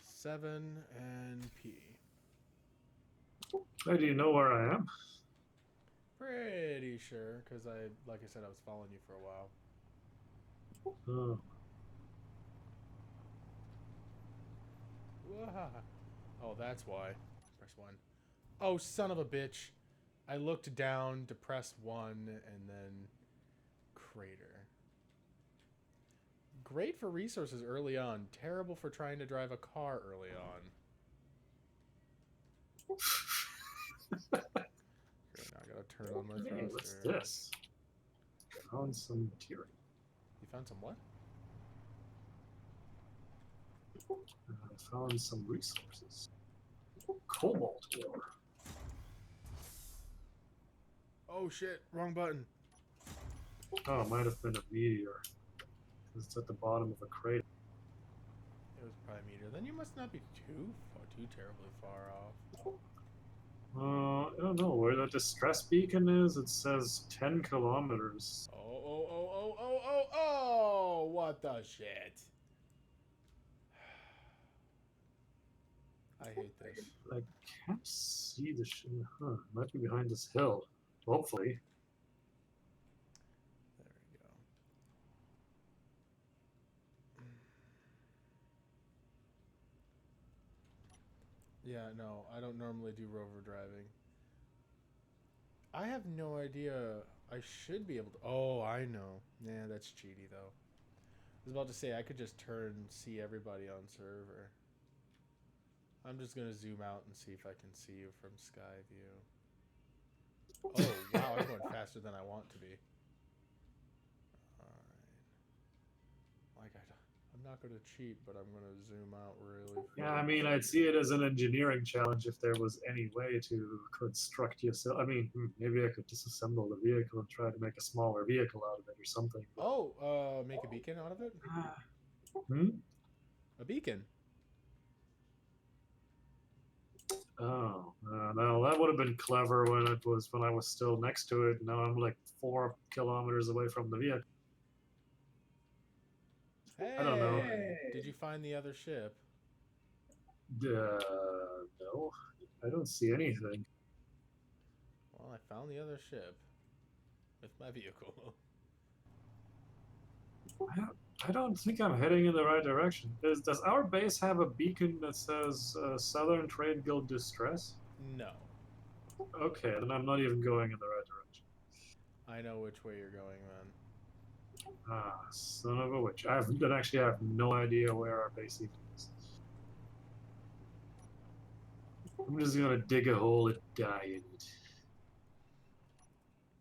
7 and P. Hey, do you know where I am? Pretty sure, because like I said, I was following you for a while. Oh, Wah. Oh, that's why. Press 1. Oh, son of a bitch. I looked down to press 1 and then crater. Great for resources early on. Terrible for trying to drive a car early on. Okay, now I gotta turn on my hey, what's thruster. this? Found some material. You found some what? I found some resources. Cobalt ore. Oh shit, wrong button. Oh, it might have been a meteor. It's at the bottom of a crater. It was probably a meteor. Then you must not be too terribly far off. I don't know where the distress beacon is. It says 10 kilometers. Oh, what the shit? I hate this. I can't see the shit. Huh, it might be behind this hill. Hopefully. There we go. Yeah, no, I don't normally do rover driving. I have no idea. I should be able to. Oh, I know. Yeah, that's cheaty though. I was about to say I could just turn see everybody on server. I'm just gonna zoom out and see if I can see you from sky view. Oh wow, I'm going faster than I want to be. Alright. I'm not gonna cheat, but I'm gonna zoom out really Yeah, I far. mean, I'd see it as an engineering challenge if there was any way to construct yourself. I mean, maybe I could disassemble the vehicle and try to make a smaller vehicle out of it or something. Oh, make a beacon out of it? Hmm? A beacon. Oh, no, that would have been clever when I was still next to it. Now I'm like 4 kilometers away from the vehicle. I don't know. Hey! Did you find the other ship? No, I don't see anything. Well, I found the other ship. With my vehicle. I don't think I'm heading in the right direction. Does our base have a beacon that says Southern Trade Guild Distress? No. Okay, then I'm not even going in the right direction. I know which way you're going, man. Ah, son of a witch. I have no idea where our base even is. I'm just gonna dig a hole and die in it.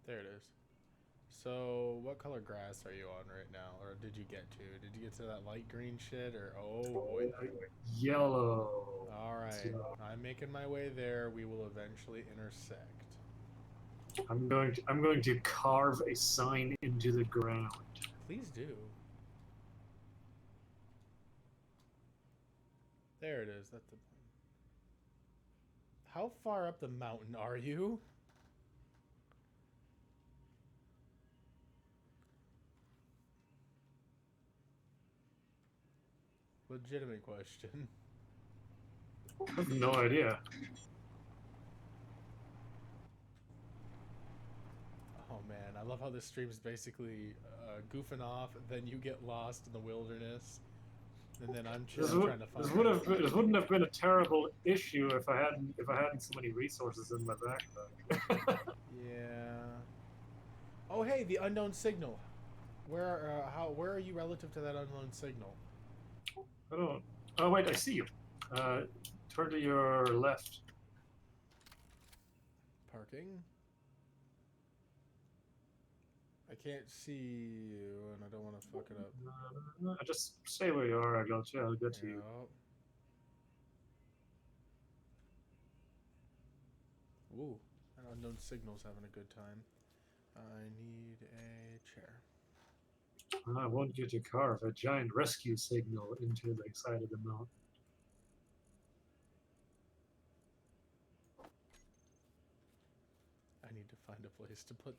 There it is. So, what color grass are you on right now? Or did you get to? Did you get to that light green shit? Or, oh boy. Yellow. Alright. Yellow. I'm making my way there. We will eventually intersect. I'm going to carve a sign into the ground. Please do. There it is. That's the. How far up the mountain are you? Legitimate question. I have no idea. Oh man, I love how this stream is basically goofing off, then you get lost in the wilderness, and then I'm This trying to find. this wouldn't have been a terrible issue if I hadn't so many resources in my backpack. Yeah. Oh hey, the unknown signal. Where are you relative to that unknown signal? I don't. Oh wait, I see you. Turn to your left. Parking. I can't see you, and I don't want to fuck it up. Just stay where you are. I'll get to you. Ooh, I unknown signal's having a good time. I need a chair. I want you to carve a giant rescue signal into the side of the mountain. I need to find a place to put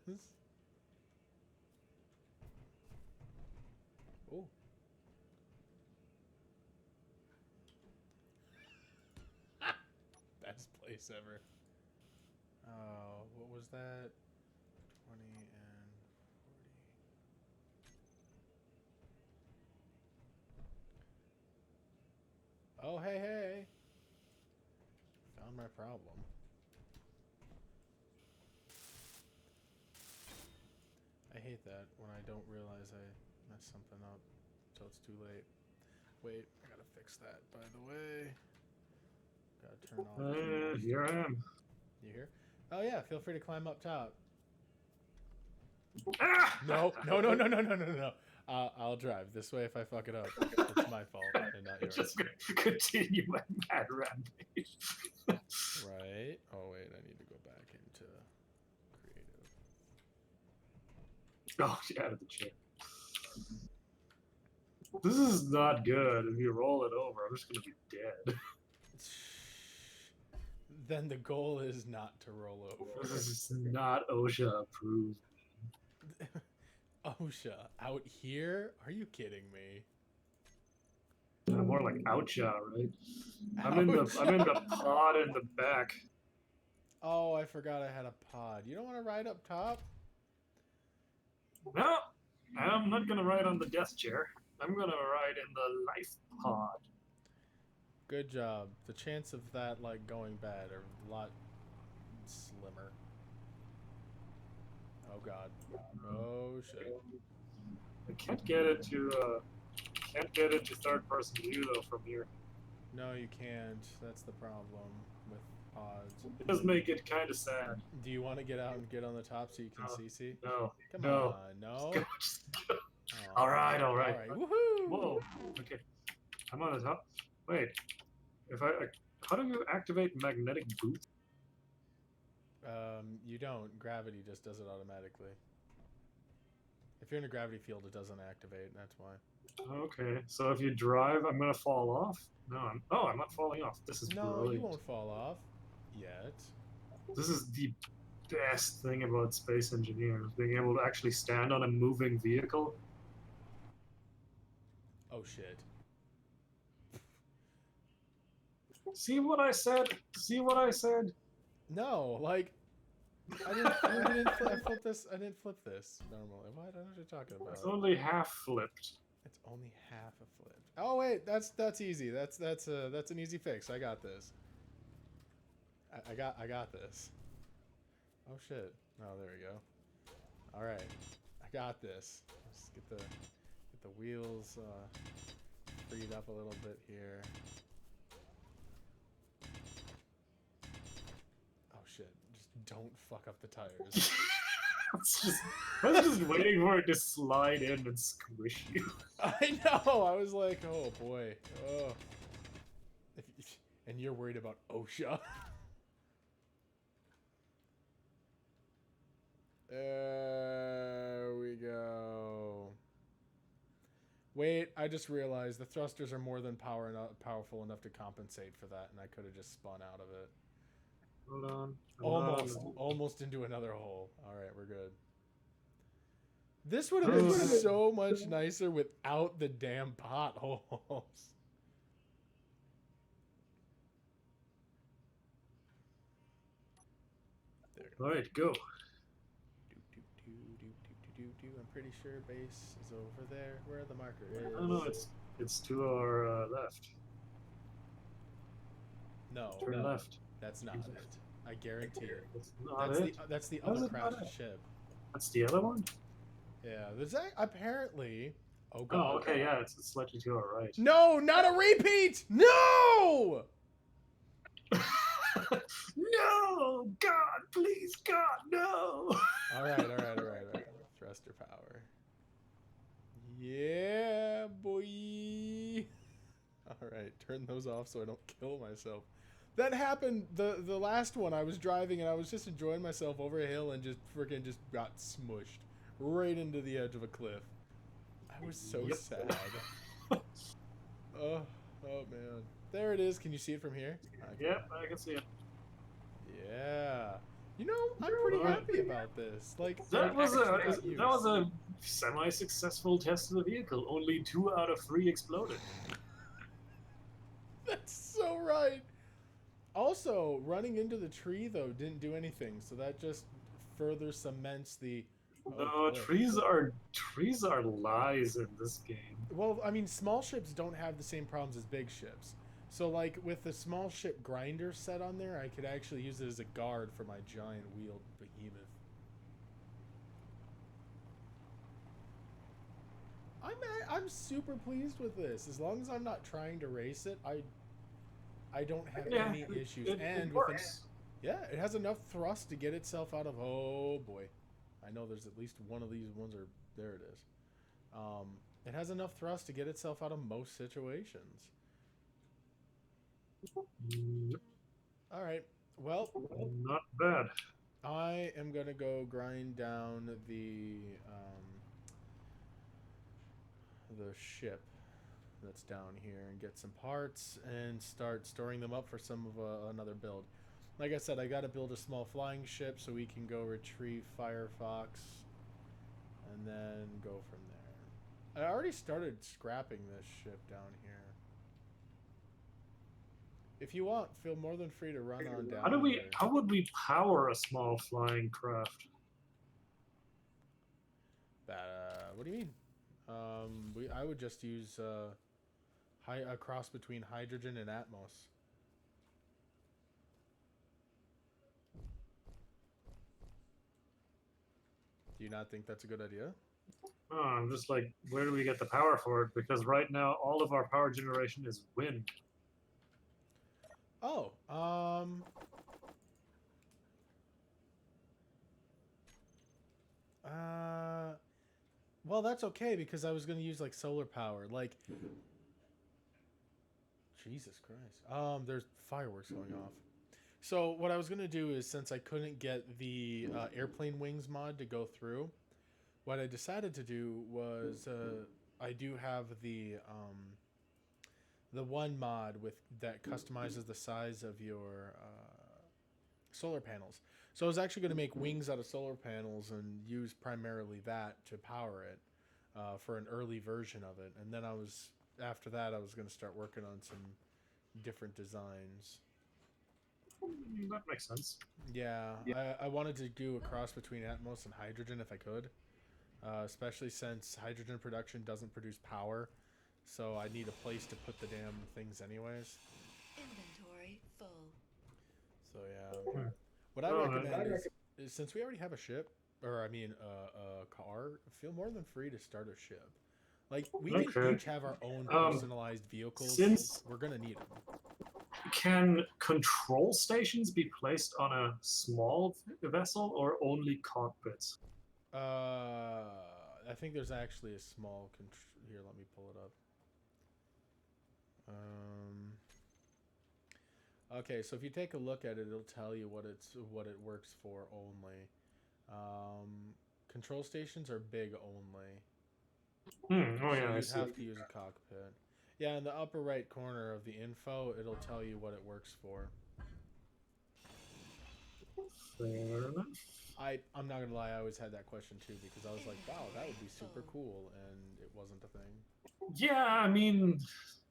this. Oh. Best place ever. Oh, what was that? 20 and 40. Oh, hey, hey. Found my problem. I hate that when I don't realize I messed something up until it's too late. Wait, I gotta fix that, by the way. Gotta turn off. Here I am. You here? Oh yeah, feel free to climb up top. Ah! No. I'll drive this way if I fuck it up. It's my fault and not yours. Just gonna continue my mad rampage. Right. Oh wait, I need to go back into creative. Oh, she added the chair. This is not good. If you roll it over, I'm just gonna be dead. Then the goal is not to roll over. This is not OSHA approved. OSHA out here? Are you kidding me? More like oucha, right? I'm in the pod in the back. Oh, I forgot I had a pod. You don't want to ride up top? No, I'm not gonna ride on the death chair. I'm gonna ride in the life pod. Good job. The chance of that like going bad are a lot slimmer. Oh god. Oh shit. I can't get it to third person view though from here. No, you can't. That's the problem with pods. It does make it kind of sad. Do you want to get out and get on the top so you can No. CC? No. Come No. on, no. Just go. Oh, All right. Woohoo! Whoa. Okay. I'm on the top. Wait. If I how do you activate magnetic boots? You don't. Gravity just does it automatically. If you're in a gravity field, it doesn't activate. That's why. Okay. So if you drive, I'm gonna fall off. No. I'm not falling off. This is No, brilliant. you won't fall off. Yet. This is the best thing about space engineers, being able to actually stand on a moving vehicle. Oh shit. See what I said? See what I said? No, like I didn't flip this normally. What are you talking about? It's only half flipped. It's only half a flip. Oh wait, that's easy. That's an easy fix. I got this. I got this. Oh shit. Oh, there we go. All right, I got this. Let's get the wheels freed up a little bit here. Oh shit! Just don't fuck up the tires. I was just waiting for it to slide in and squish you. I know. I was like, oh boy. Oh. And you're worried about OSHA. There we go. Wait, I just realized the thrusters are more than powerful enough to compensate for that, and I could have just spun out of it. Hold on. Almost into another hole. All right, we're good. This would have been so much nicer without the damn potholes. All right, go. I'm pretty sure base is over there. Where the marker is. Oh no, it's to our left. No, Turn left. that's not it. I guarantee it. That's not That's it. that's the How's other it not crashed it? ship. That's the other one. Yeah, there's apparently. Oh god. Oh, okay, yeah, it's slightly to our right. No, not a repeat. No. No, God, please, God, no. All right. Thruster power. Yeah, boy. All right, turn those off so I don't kill myself. That happened the last one. I was driving and I was just enjoying myself over a hill and just freaking just got smushed right into the edge of a cliff. I was so Yep. sad. Oh man. There it is. Can you see it from here? Okay. Yep, I can see it. Yeah. You know, I'm pretty happy about this. Like That was actually got use. a semi-successful test of the vehicle. Only 2 out of 3 exploded. That's so right. Also, running into the tree though didn't do anything, so that just further cements the. No, cliff. trees are lies in this game. Well, I mean, small ships don't have the same problems as big ships. So, like with the small ship grinder set on there, I could actually use it as a guard for my giant wheeled behemoth. I'm super pleased with this. As long as I'm not trying to race it, I don't have Yeah, any issues. It And with works. yeah, it has enough thrust to get itself out of. Oh boy, I know there's at least one of these ones. Or there it is. It has enough thrust to get itself out of most situations. Yep, All right. Well, not bad. I am gonna go grind down the ship that's down here and get some parts and start storing them up for some of another build. Like I said, I got to build a small flying ship so we can go retrieve Firefox and then go from there. I already started scrapping this ship down here. If you want, feel more than free to run on down. there. How would we power a small flying craft? What do you mean? I would just use a cross between hydrogen and Atmos. Do you not think that's a good idea? Oh, I'm just like, where do we get the power for it? Because right now, all of our power generation is wind. Oh, well, that's okay because I was gonna use like solar power. Like, Jesus Christ. There's fireworks going off. So what I was gonna do is, since I couldn't get the airplane wings mod to go through, what I decided to do was I do have the one mod with that customizes the size of your solar panels. So I was actually going to make wings out of solar panels and use primarily that to power it for an early version of it. And then after that, I was going to start working on some different designs. That makes sense. Yeah, I wanted to do a cross between Atmos and hydrogen if I could, especially since hydrogen production doesn't produce power. So I need a place to put the damn things anyways. Inventory full. So yeah. What I recommend is since we already have a ship, or I mean a car, feel more than free to start a ship. Like we can Okay. each have our own personalized vehicles. since- We're gonna need them. Can control stations be placed on a small vessel or only cockpits? I think there's actually a small here. Let me pull it up. Okay, so if you take a look at it, it'll tell you what it works for only. Control stations are big only. Oh yeah, So I you'd see. have to use a cockpit. Yeah, in the upper right corner of the info, it'll tell you what it works for. Fair enough. I'm not gonna lie, I always had that question too because I was like, wow, that would be super cool, and it wasn't a thing. Yeah, I mean,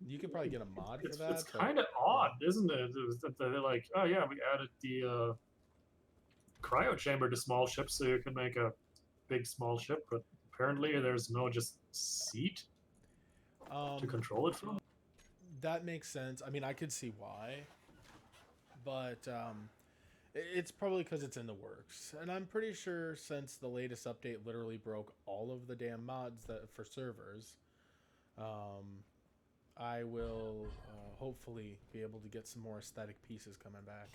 You could probably get a mod for it's that. but- kind of odd, isn't it? That they're like, oh yeah, we added the cryo chamber to small ships so you can make a big small ship, but apparently there's no just seat to control it from. That makes sense. I mean, I could see why, but it's probably because it's in the works. And I'm pretty sure since the latest update literally broke all of the damn mods that for servers, I will hopefully be able to get some more aesthetic pieces coming back.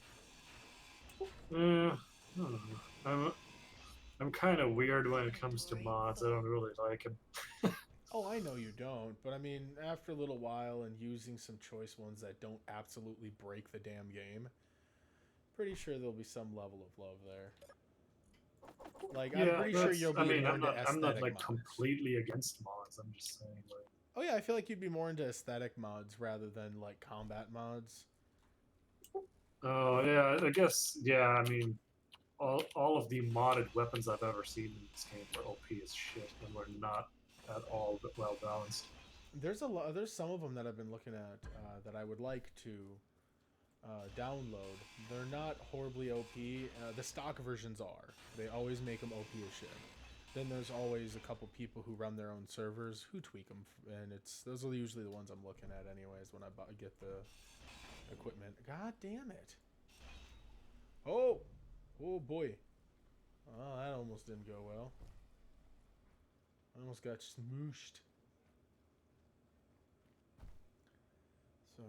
I don't know. I'm kind of weird when it comes to mods. I don't really like them. Oh, I know you don't, but I mean, after a little while and using some choice ones that don't absolutely break the damn game, pretty sure there'll be some level of love there. Like, I'm Yeah, pretty sure that's. you'll I be mean, more I'm into not. I'm not aesthetic like mods. completely against mods. I'm just saying, like. Oh yeah, I feel like you'd be more into aesthetic mods rather than like combat mods. Oh yeah, I guess. Yeah, I mean, all of the modded weapons I've ever seen in this game were OP as shit, and were not at all well balanced. There's a lot. There's some of them that I've been looking at that I would like to download. They're not horribly OP. The stock versions are. They always make them OP as shit. Then there's always a couple people who run their own servers who tweak them, and those are usually the ones I'm looking at anyways when I get the equipment. God damn it! Oh boy! Oh, that almost didn't go well. I almost got smooshed. So.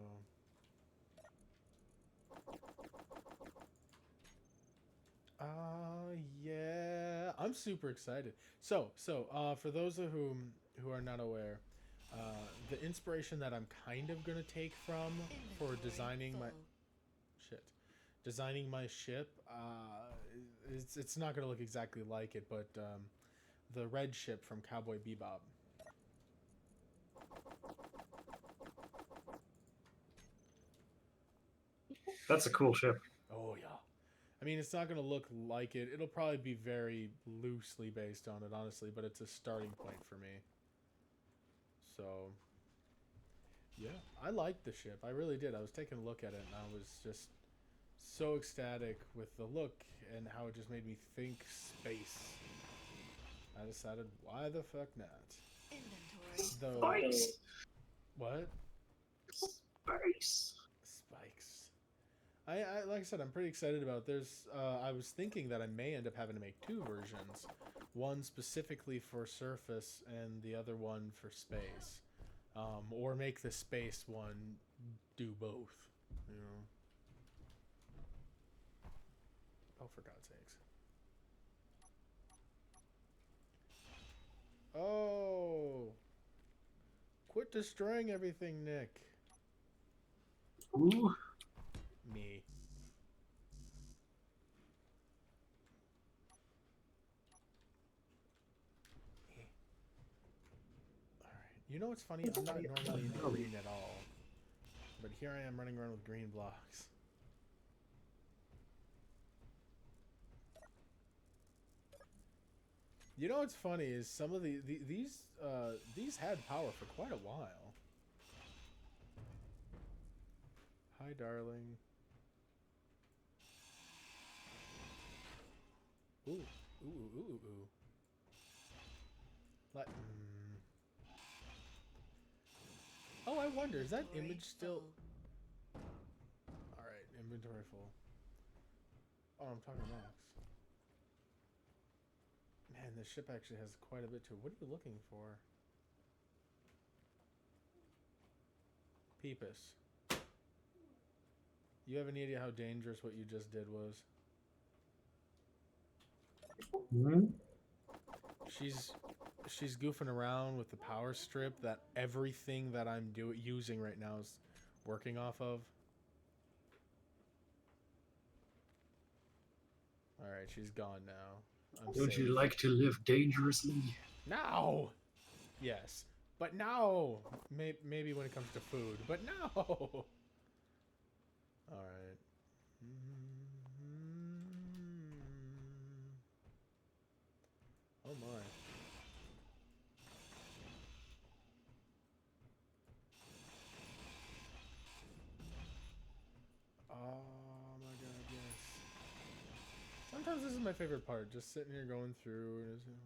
Yeah, I'm super excited. So, for those of who are not aware, the inspiration that I'm kind of gonna take from for Inventory designing my full. designing my ship, it's not gonna look exactly like it, but the red ship from Cowboy Bebop. That's a cool ship. Oh yeah. I mean, it's not going to look like it. It'll probably be very loosely based on it, honestly, but it's a starting point for me. So, yeah, I liked the ship. I really did. I was taking a look at it, and I was just so ecstatic with the look and how it just made me think space. I decided, why the fuck not? Inventory. Though, Spikes. what? Spikes. Spikes. I like I said, I'm pretty excited about. I was thinking that I may end up having to make two versions, one specifically for surface and the other one for space, or make the space one do both. You know. Oh, for God's sakes. Oh. Quit destroying everything, Nick. Ooh. Me. Alright. You know what's funny? I'm not normally into green at all. But here I am running around with green blocks. You know what's funny is some of these had power for quite a while. Hi, darling. Ooh, ooh, ooh, ooh, ooh. Oh, I wonder, is that Inventory image still... full. Alright, inventory full. Oh, I'm talking max. Man, this ship actually has quite a bit to it. What are you looking for? Peepus. You have any idea how dangerous what you just did was? Hmm? She's goofing around with the power strip that everything that I'm using right now is working off of. Alright, she's gone now. I'm Don't safe. you like to live dangerously? Now! Yes. But no! Maybe when it comes to food. But no! Alright. Oh my. Oh my god, yes. Sometimes this is my favorite part. Just sitting here going through and just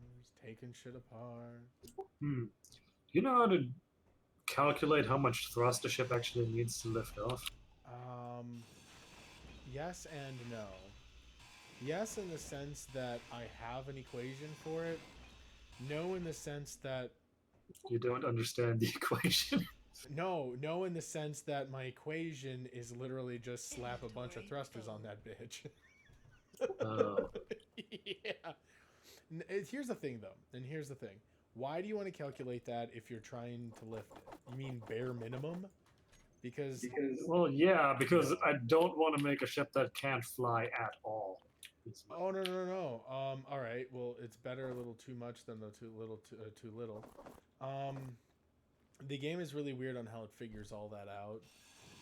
taking shit apart. Hmm. You know how to calculate how much thrust a ship actually needs to lift off? Yes and no. Yes, in the sense that I have an equation for it. No, in the sense that You don't understand the equation. no, in the sense that my equation is literally just slap a bunch of Inventory thrusters full. on that bitch. Oh. Yeah. Here's the thing, though, and here's the thing. Why do you want to calculate that if you're trying to lift it? You mean bare minimum? Because Well, yeah, because I don't want to make a ship that can't fly at all. oh no. All right. Well, it's better a little too much than the too little. The game is really weird on how it figures all that out.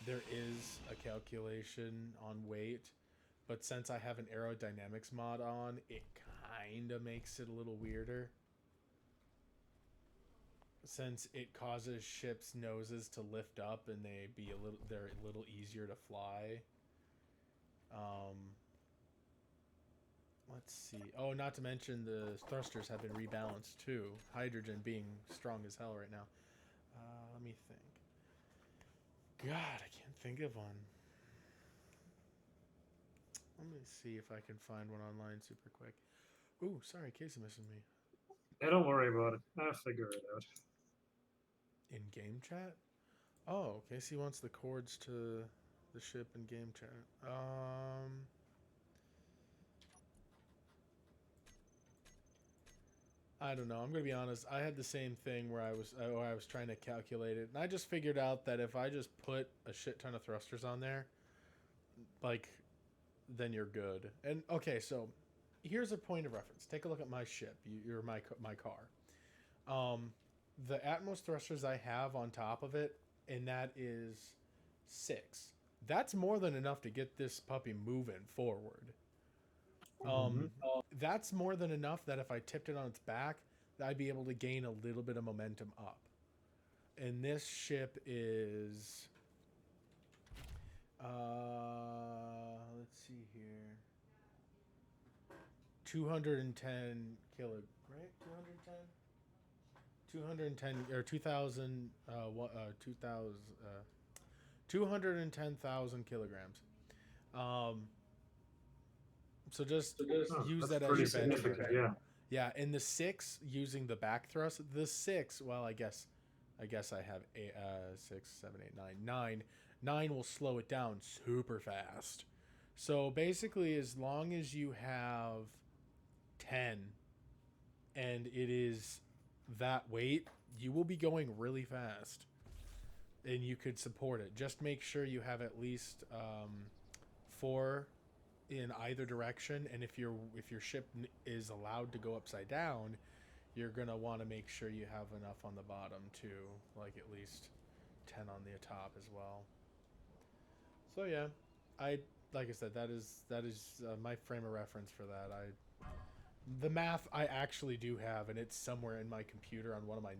There is a calculation on weight, but since I have an aerodynamics mod on, it kind of makes it a little weirder. Since it causes ships' noses to lift up and they're a little easier to fly. Let's see. Oh, not to mention the thrusters have been rebalanced too. Hydrogen being strong as hell right now. Let me think. God, I can't think of one. Let me see if I can find one online super quick. Ooh, sorry, Casey missing me. Yeah, don't worry about it. I'll figure it out. In game chat? Oh, Casey wants the chords to the ship in game chat. I don't know. I'm gonna be honest. I had the same thing where I was trying to calculate it, and I just figured out that if I just put a shit ton of thrusters on there, like, then you're good. And okay, so here's a point of reference. Take a look at my ship. You're my car. The Atmos thrusters I have on top of it, and that is 6. That's more than enough to get this puppy moving forward. That's more than enough that if I tipped it on its back, I'd be able to gain a little bit of momentum up. And this ship is, let's see here, 210 kilo, right? 210 or 2,000, 210,000 kilograms. So just use that as your benchmark. Yeah. Yeah, and the 6 using the back thrust. The 6, well, I guess I have 6, 7, 8, 9. 9. 9 will slow it down super fast. So basically, as long as you have 10, and it is that weight, you will be going really fast, and you could support it. Just make sure you have at least 4 in either direction, and if your ship is allowed to go upside down, you're gonna want to make sure you have enough on the bottom too, like at least 10 on the top as well. So yeah, like I said, that is my frame of reference for that. The math I actually do have, and it's somewhere in my computer on one of my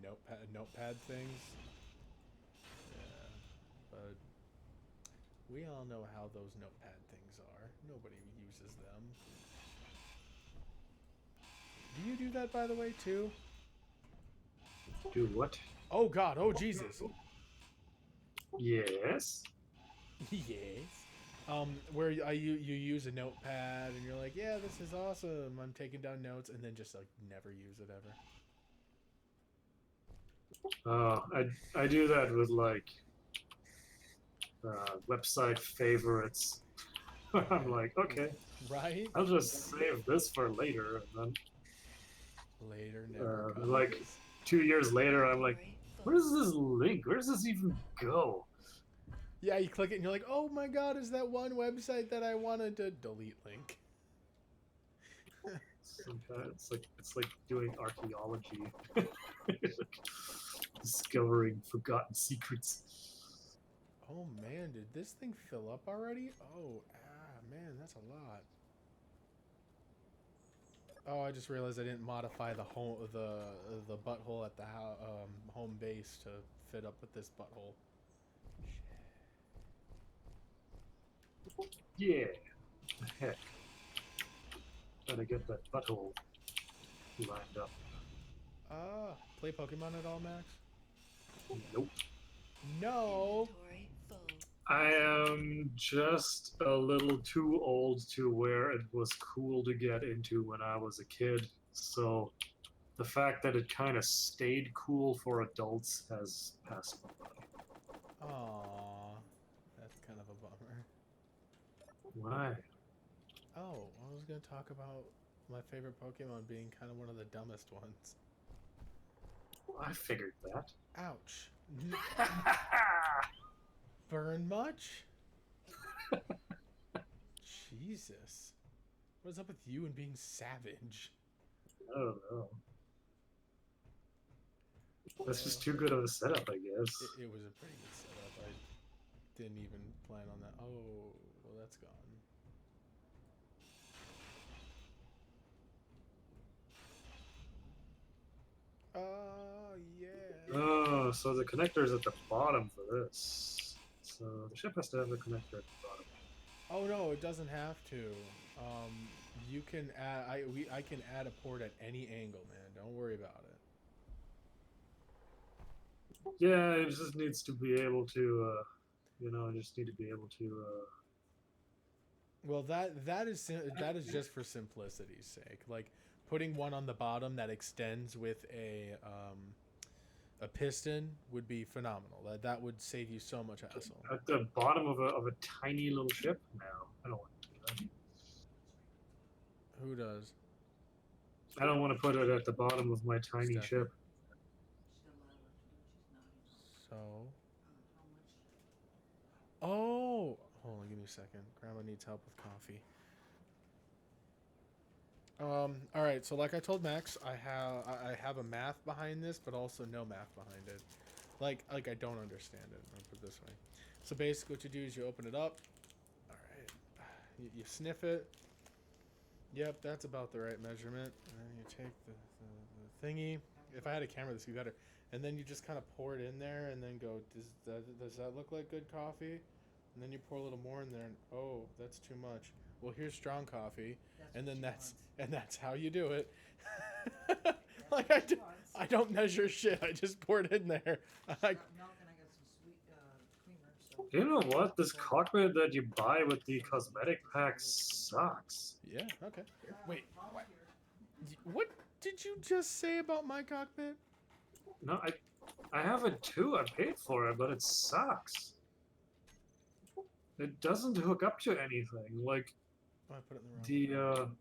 notepad things. Yeah, but we all know how those notepad things are. Nobody uses them. Do you do that, by the way, too? Do what? Oh God! Oh Jesus! Yes. Yes. Where you use a notepad and you're like, yeah, this is awesome. I'm taking down notes, and then just like never use it ever. I do that with like website favorites. I'm like, okay, Right? I'll just save this for later, and Later, never then comes. like 2 years later, I'm like, where's this link? Where does this even go? Yeah, you click it and you're like, oh my God, is that one website that I wanted to delete link? It's like doing archaeology, discovering forgotten secrets. Oh man, did this thing fill up already? Oh, man, that's a lot. Oh, I just realized I didn't modify the butthole at the home base to fit up with this butthole. Yeah, the heck. Gotta get that butthole lined up. Play Pokemon at all, Max? Nope. No. Inventory full. I am just a little too old to where it was cool to get into when I was a kid. So the fact that it kind of stayed cool for adults has passed me by. Aw, that's kind of a bummer. Why? Oh, I was gonna talk about my favorite Pokemon being kind of one of the dumbest ones. I figured that. Ouch. Burn much? Jesus. What is up with you and being savage? I don't know. That's just too good of a setup, I guess. It was a pretty good setup. I didn't even plan on that. Oh, well, that's gone. Oh, yeah. Oh, so the connector is at the bottom for this. So the ship has to have a connector at the bottom. Oh no, it doesn't have to. You can add. I can add a port at any angle, man. Don't worry about it. Yeah, it just needs to be able to, I just need to be able to. Well, that is just for simplicity's sake. Like putting one on the bottom that extends with a piston would be phenomenal. That would save you so much hassle. At the bottom of a tiny little ship? No, I don't want to do that. Who does? I don't want to put it at the bottom of my tiny Steffi. ship. So. Oh, hold on, give me a second. Grandma needs help with coffee. All right. So, like I told Max, I have a math behind this, but also no math behind it. Like I don't understand it. I'll put it this way. So basically, what you do is you open it up. All right. You sniff it. Yep, that's about the right measurement. And then you take the thingy. If I had a camera, this would be better. And then you just kind of pour it in there, and then go. Does that look like good coffee? And then you pour a little more in there, and oh, that's too much. Well, here's strong coffee, and then that's how you do it. Like I don't measure shit. I just pour it in there. You know what? This cockpit that you buy with the cosmetic pack sucks. Yeah. Okay. Wait. What did you just say about my cockpit? No, I have it too. I paid for it, but it sucks. It doesn't hook up to anything. Like Oh, I put it in the wrong.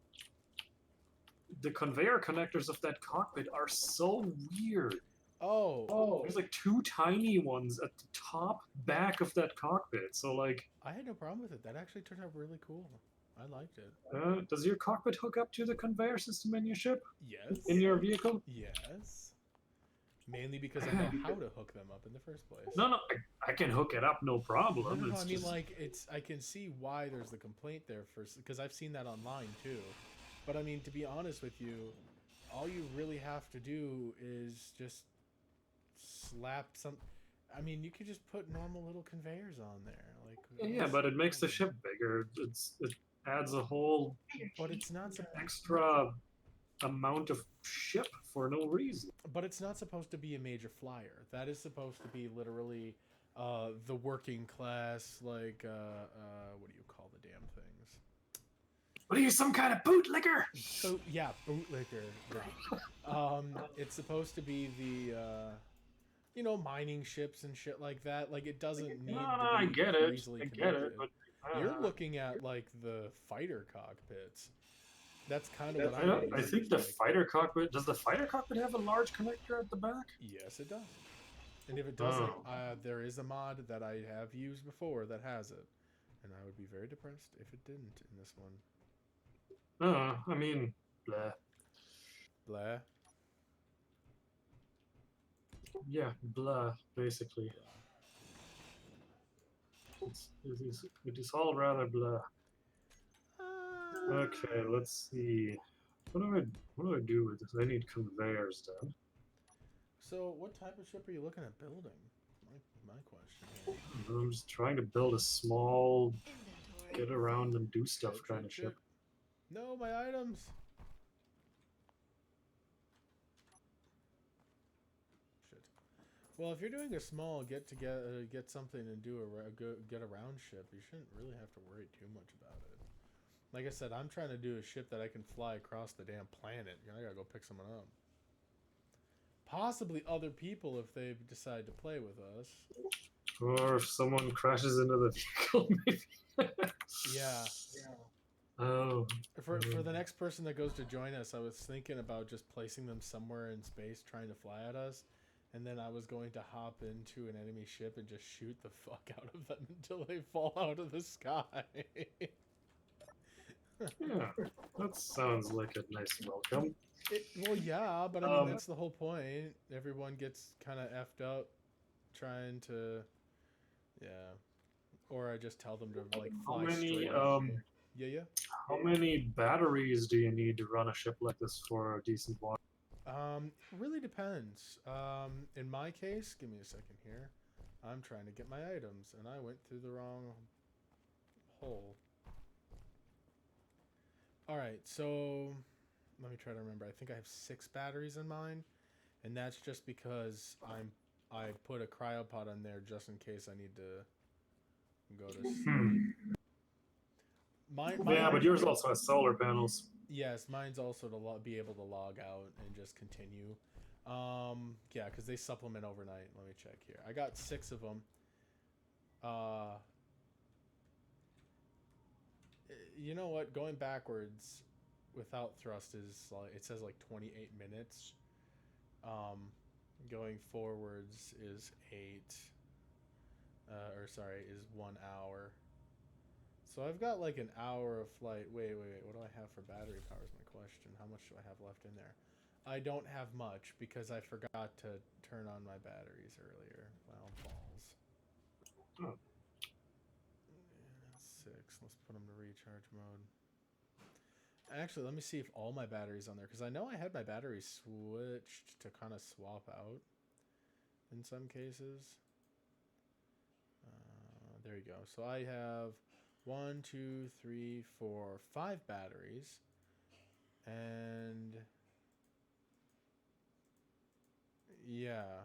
the conveyor connectors of that cockpit are so weird. Oh. There's like two tiny ones at the top back of that cockpit. So like, I had no problem with it. That actually turned out really cool. I liked it. does your cockpit hook up to the conveyor system in your ship? Yes. In your vehicle? Yes. Mainly because I know how to hook them up in the first place. No, I can hook it up, no problem. No, It's I mean, just- like, I can see why there's the complaint there first, because I've seen that online too. But I mean, to be honest with you, all you really have to do is just slap some. I mean, you could just put normal little conveyors on there, like. yeah, but it makes the ship bigger. It adds a whole But it's not. extra amount of ship for no reason. But it's not supposed to be a major flyer. That is supposed to be literally the working class, like, what do you call the damn things? What are you, some kind of bootlicker? Yeah, bootlicker. It's supposed to be the, mining ships and shit like that. Like, it doesn't need to be I get it. easily I get connected. it. But You're looking at, like, the fighter cockpits. That's kind of what I think the fighter cockpit. Does the fighter cockpit have a large connector at the back? Yes, it does. And if it doesn't, Oh. there is a mod that I have used before that has it. And I would be very depressed if it didn't in this one. I mean, blah. Blah. Yeah, blah, basically. It is all rather blah. Okay, let's see. What do I do with this? I need conveyors done. So, what type of ship are you looking at building? My question. I'm just trying to build a small, Inventory. get around and do stuff Ship, kind of ship, ship. No, my items. Shit. Well, if you're doing a small get something and do a get around ship, you shouldn't really have to worry too much about it. Like I said, I'm trying to do a ship that I can fly across the damn planet. I gotta go pick someone up. Possibly other people if they decide to play with us. Or if someone crashes into the vehicle, maybe. Yeah. Oh, For the next person that goes to join us, I was thinking about just placing them somewhere in space trying to fly at us, and then I was going to hop into an enemy ship and just shoot the fuck out of them until they fall out of the sky. yeah, that sounds like a nice welcome. Well, yeah, but I mean, Um, that's the whole point. Everyone gets kind of effed up trying to, yeah. Or I just tell them to, like, How fly many straight. Yeah, yeah. how many batteries do you need to run a ship like this for a decent one? Really depends. In my case, give me a second here. I'm trying to get my items, and I went through the wrong hole. Alright, so let me try to remember. I think I have 6 batteries in mine, and that's just because I put a cryopod on there just in case I need to go to sleep. Yeah, but yours also has solar panels. Yes, mine's also to be able to log out and just continue. Yeah, because they supplement overnight. Let me check here. I got 6 of them. You know what? Going backwards without thrust is like, it says like 28 minutes. Going forwards is 8. Is 1 hour. So I've got like an hour of flight. Wait. What do I have for battery power is my question. How much do I have left in there? I don't have much because I forgot to turn on my batteries earlier. Well, balls. Oh. 6. Let's put them to recharge mode. Actually, let me see if all my batteries on there, because I know I had my batteries switched to kind of swap out in some cases. There you go. So I have 1, 2, 3, 4, 5 batteries, and yeah.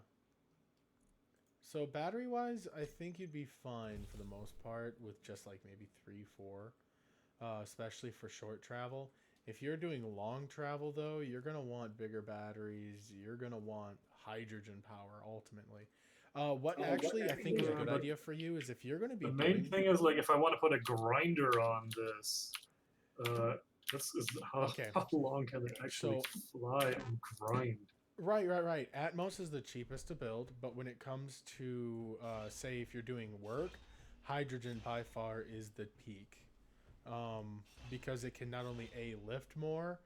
So battery wise, I think you'd be fine for the most part with just like maybe 3, 4, especially for short travel. If you're doing long travel though, you're gonna want bigger batteries. You're gonna want hydrogen power ultimately. What actually I think is a good idea for you is if you're gonna be The main doing. thing is like if I want to put a grinder on this, this is Okay. how long can it actually fly and grind? Right. Atmos is the cheapest to build, but when it comes to, say, if you're doing work, hydrogen by far is the peak. Because it can not only lift more,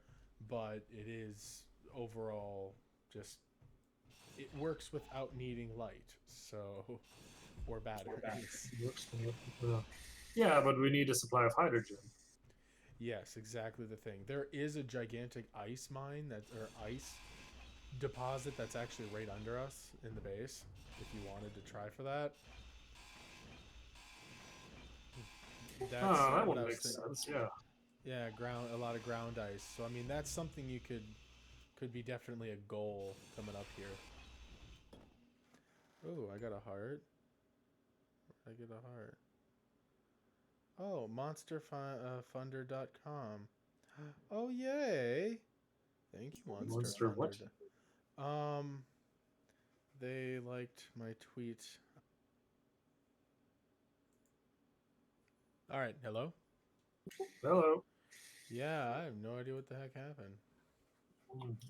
but it is overall just, it works without needing light, so, or batteries. Yeah, but we need a supply of hydrogen. Yes, exactly the thing. There is a gigantic ice mine or ice deposit that's actually right under us in the base if you wanted to try for that. That would make sense. Yeah, a lot of ground ice. So I mean, that's something you could be definitely a goal coming up here. Oh, I got a heart. Where did I get a heart? Oh, monsterfunder.com. Oh, yay! Thank you, Monster what? They liked my tweet. All right, hello? Hello. Yeah, I have no idea what the heck happened.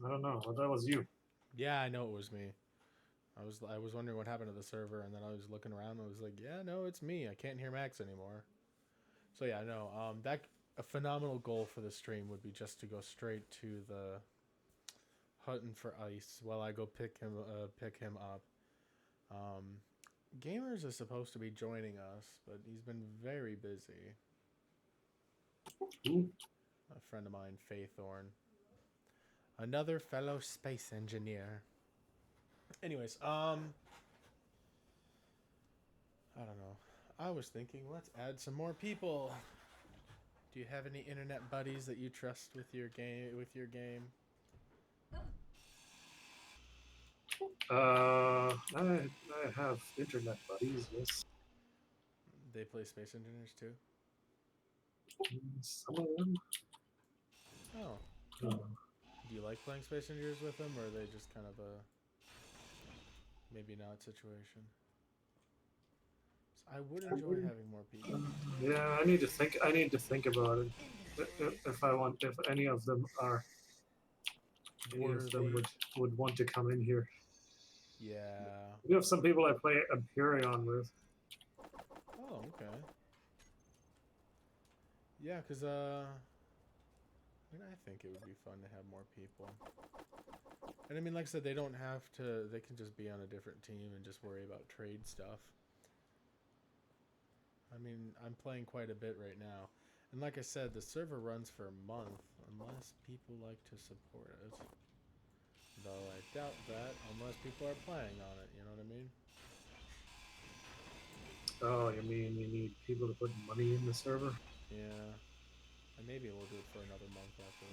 I don't know. Well, that was you. Yeah, I know it was me. I was wondering what happened to the server, and then I was looking around and I was like, yeah, no, it's me. I can't hear Max anymore. So yeah, no, a phenomenal goal for the stream would be just to go straight to the hunting for ice while I go pick him up. Gamers is supposed to be joining us, but he's been very busy. Ooh. A friend of mine, Faithorn. Another fellow space engineer. Anyways, I don't know. I was thinking, let's add some more people. Do you have any internet buddies that you trust with your game? I have internet buddies. Yes. They play Space Engineers too? Some of them. Oh. Do you like playing Space Engineers with them, or are they just kind of a maybe not situation? So I would enjoy having more people. Yeah, I need to think about it. if any of them are, any of them Worthy. would want to come in here. Yeah. We have some people I play Empyrean with. Oh, okay. Yeah, cause I mean, I think it would be fun to have more people. And I mean, like I said, they don't have to. They can just be on a different team and just worry about trade stuff. I mean, I'm playing quite a bit right now. And like I said, the server runs for a month unless people like to support it. Though I doubt that unless people are playing on it, you know what I mean? Oh, you mean you need people to put money in the server? Yeah. And maybe we'll do it for another month after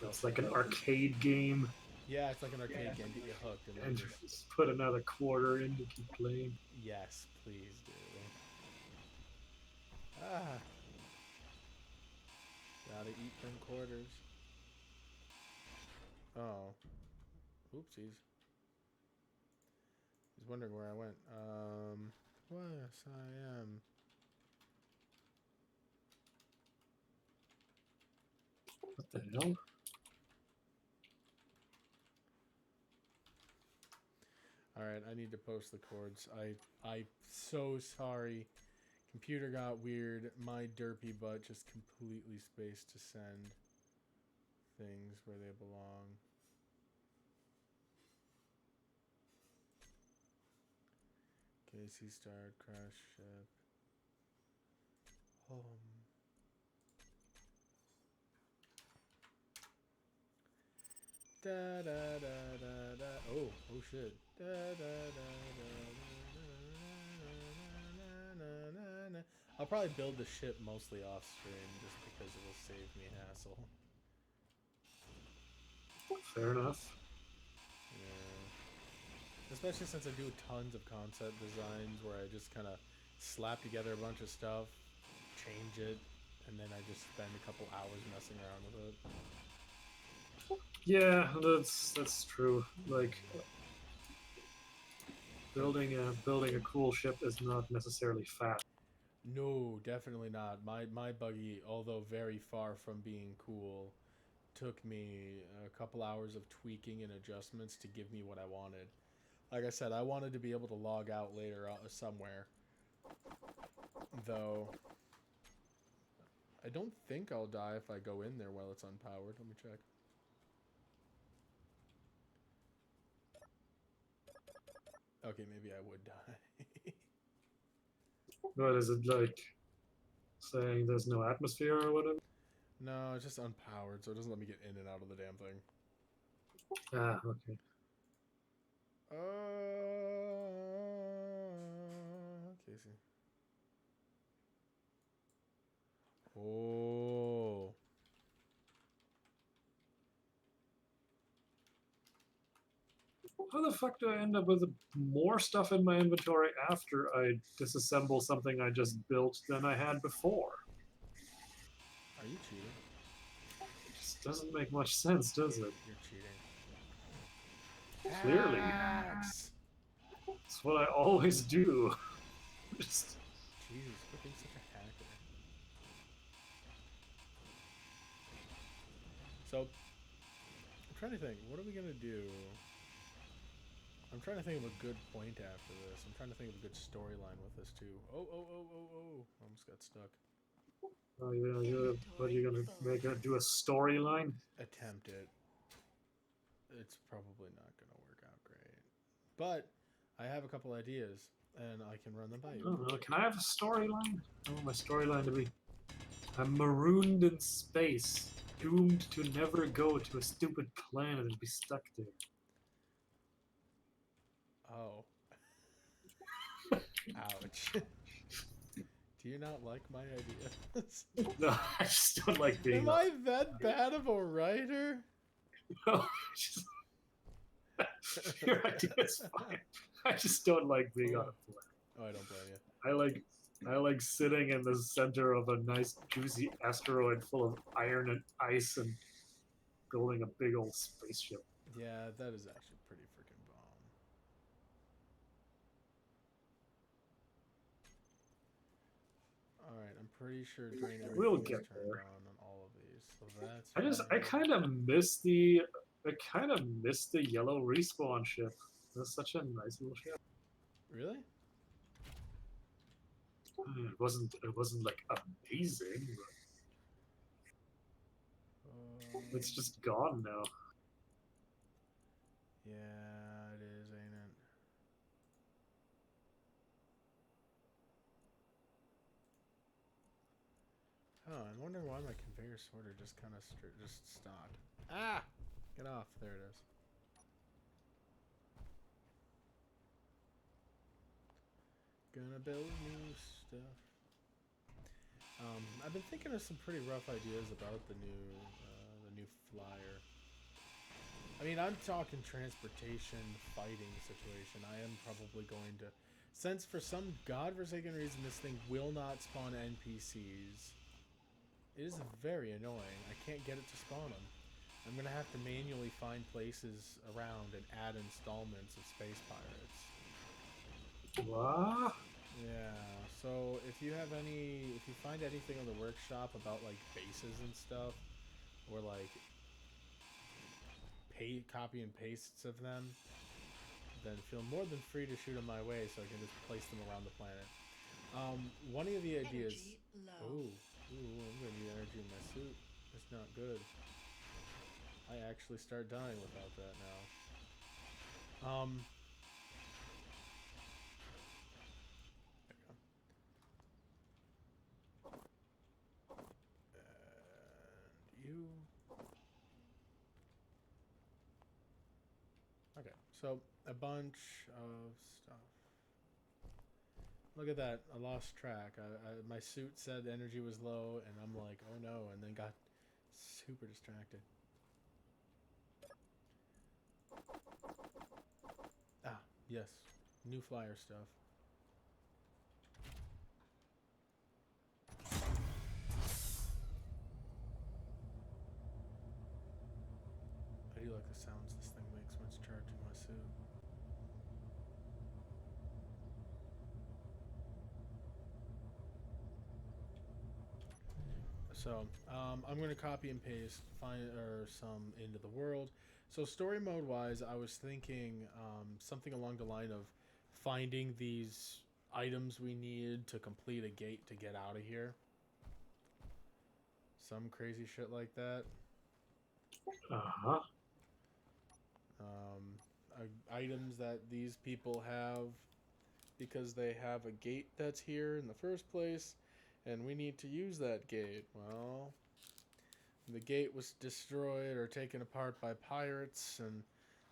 that. It's like an arcade game, Yeah, it's like an arcade game, get you hooked and then and just... just put another quarter in to keep playing. Yes, please do. Ah. Gotta eat them quarters. Oh. Oopsies. He's wondering where I went. Yes, I am. What the hell? Alright, I need to post the chords. I'm so sorry. Computer got weird. My derpy butt just completely spaced to send things where they belong. Casey starred crash ship. Da da da da da. Oh, oh shit. Da da da da da. I'll probably build the ship mostly off stream just because it will save me hassle. Fair enough. Yeah. Especially since I do tons of concept designs where I just kind of slap together a bunch of stuff, change it, and then I just spend a couple hours messing around with it. Yeah, that's true. Like building a cool ship is not necessarily fast. No, definitely not. My buggy, although very far from being cool, took me a couple hours of tweaking and adjustments to give me what I wanted. Like I said, I wanted to be able to log out later somewhere. Though, I don't think I'll die if I go in there while it's unpowered. Let me check. Okay, maybe I would die. What is it like? Saying there's no atmosphere or whatever? No, it's just unpowered, so it doesn't let me get in and out of the damn thing. Ah, okay. Casey. Oh. How the fuck do I end up with more stuff in my inventory after I disassemble something I just built than I had before? Are you cheating? It just doesn't make much sense, does it? You're cheating. Clearly. Hacks! It's what I always do. Just Jesus, quit being such a hacker. So, I'm trying to think. What are we going to do? I'm trying to think of a good point after this. I'm trying to think of a good storyline with this, too. Oh. Almost got stuck. oh yeah, what are you gonna make her do a storyline? Attempt it. It's probably not going to work out great. But, I have a couple ideas, and I can run them by I you. don't know. Can I have a storyline? I want my storyline to be I'm marooned in space, doomed to never go to a stupid planet and be stuck there. Oh. Ouch. Do you not like my ideas? No, I just don't like being. Am I that bad of a writer? No, your idea is fine. I just don't like being on a planet. Oh, I don't blame you. I like sitting in the center of a nice juicy asteroid full of iron and ice and building a big old spaceship. Yeah, that is actually pretty freaking bomb. Alright, I'm pretty sure drain everything We'll is get turned there. on all of these, so that's. I fine. kind of miss the yellow respawn ship. That's such a nice little ship. Really? It wasn't like amazing, but it's just gone now. Yeah, it is, ain't it? Oh, I'm wondering why my conveyor sorter just kind of just stopped. Ah! Get off. There it is. Gonna build new stuff. I've been thinking of some pretty rough ideas about the new flyer. I mean, I'm talking transportation, fighting situation. I am probably going to, since for some godforsaken reason this thing will not spawn NPCs. It is very annoying. I can't get it to spawn them. I'm gonna have to manually find places around and add installments of Space Pirates. What? Yeah, so if you find anything on the workshop about like bases and stuff, or like copy and pastes of them, then feel more than free to shoot them my way so I can just place them around the planet. One of the ideas. Energy low. Ooh, I'm gonna need energy in my suit. That's not good. I actually start dying without that now. There we go. And you. Okay, so a bunch of stuff. Look at that, I lost track. My suit said energy was low, and I'm like, oh no, and then got super distracted. Ah, yes, new flyer stuff. I do like the sounds this thing makes when it's charging my suit. So I'm going to copy and paste some into the world. So story mode wise, I was thinking something along the line of finding these items we need to complete a gate to get out of here. Some crazy shit like that. Uh-huh. Items that these people have because they have a gate that's here in the first place, and we need to use that gate. Well, the gate was destroyed or taken apart by pirates, and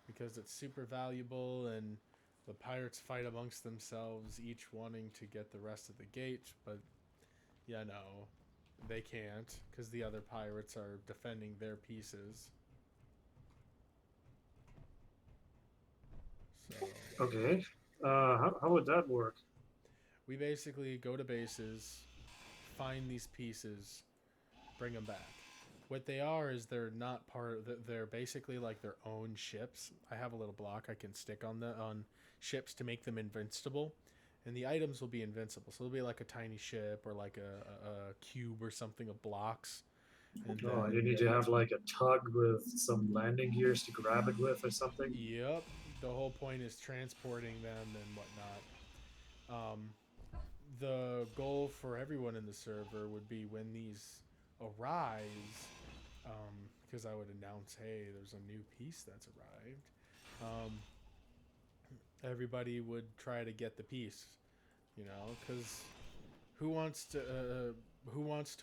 because it's super valuable, and the pirates fight amongst themselves, each wanting to get the rest of the gate, but yeah, no, they can't because the other pirates are defending their pieces. So Okay. How would that work? we basically go to bases, find these pieces, bring them back. What they are is they're not they're basically like their own ships. I have a little block I can stick on ships to make them invincible, and the items will be invincible. So it'll be like a tiny ship or like a cube or something of blocks. And Oh, you need to have like a tug with some landing gears to grab it with or something. Yep. The whole point is transporting them and whatnot. The goal for everyone in the server would be when these arise, because I would announce, hey, there's a new piece that's arrived. Everybody would try to get the piece, because who wants to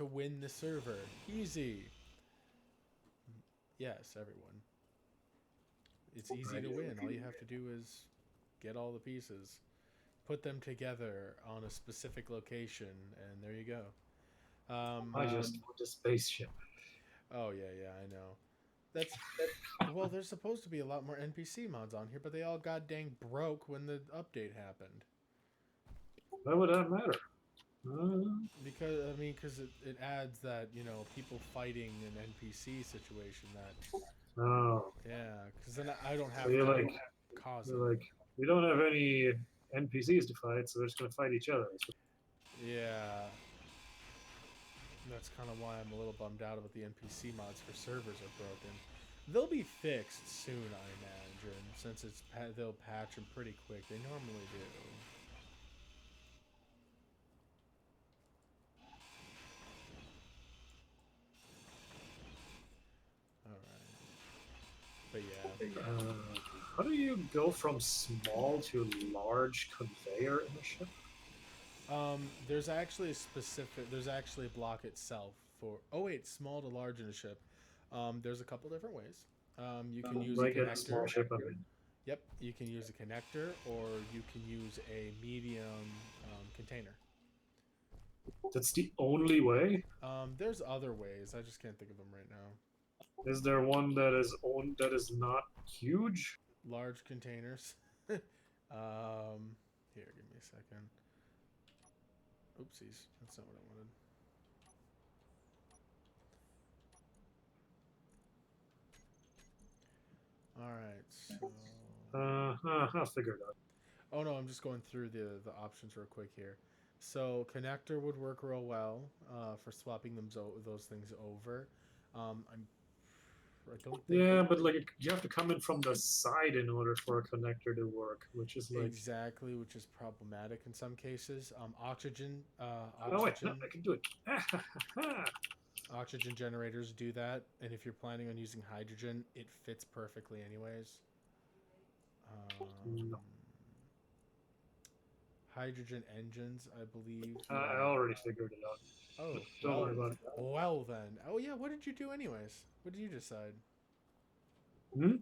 win the server? Easy. Yes, everyone. It's easy to win. All you have to do is get all the pieces, put them together on a specific location, and there you go. I just want a spaceship. Oh yeah, I know. That's well, there's supposed to be a lot more NPC mods on here, but they all god dang broke when the update happened. Why would that matter? Because it adds that people fighting an NPC situation that Oh. yeah, because then I don't have So you're to like, cause it. you're like, we don't have any NPCs to fight, so they're just gonna fight each other. Yeah. That's kind of why I'm a little bummed out about the NPC mods for servers are broken. They'll be fixed soon, I imagine, since they'll patch them pretty quick. They normally do. Alright. But yeah. How do you go from small to large conveyor in a ship? There's actually a block itself for. Oh wait, small to large in a ship. There's a couple different ways. You can use a Like a small connector. ship, I mean. Yep, you can use a connector, or you can use a medium container. That's the only way. There's other ways. I just can't think of them right now. Is there one that is not huge? Large containers. Here, give me a second. Oopsies, that's not what I wanted. All right, so. I'll figure it out. Oh no, I'm just going through the options real quick here. So connector would work real well for swapping those things over. I don't think. Yeah, but like you have to come in from the side in order for a connector to work, which is like. Exactly, which is problematic in some cases. Oxygen. Oh wait, no, I can do it. Oxygen generators do that, and if you're planning on using hydrogen, it fits perfectly anyways. No. Hydrogen engines, I believe. I already figured it out. Oh, Don't worry about it. well then. Oh yeah, what did you do anyways? What did you decide? Hmm?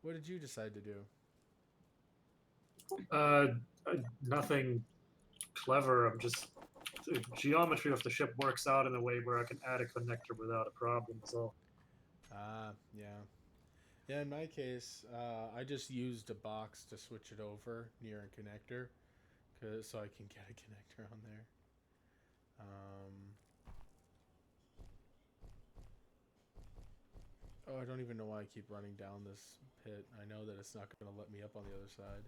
What did you decide to do? Nothing clever. I'm just the geometry of the ship works out in a way where I can add a connector without a problem. So Yeah. Yeah, in my case, I just used a box to switch it over near a connector, so I can get a connector on there. Oh, I don't even know why I keep running down this pit. I know that it's not going to let me up on the other side.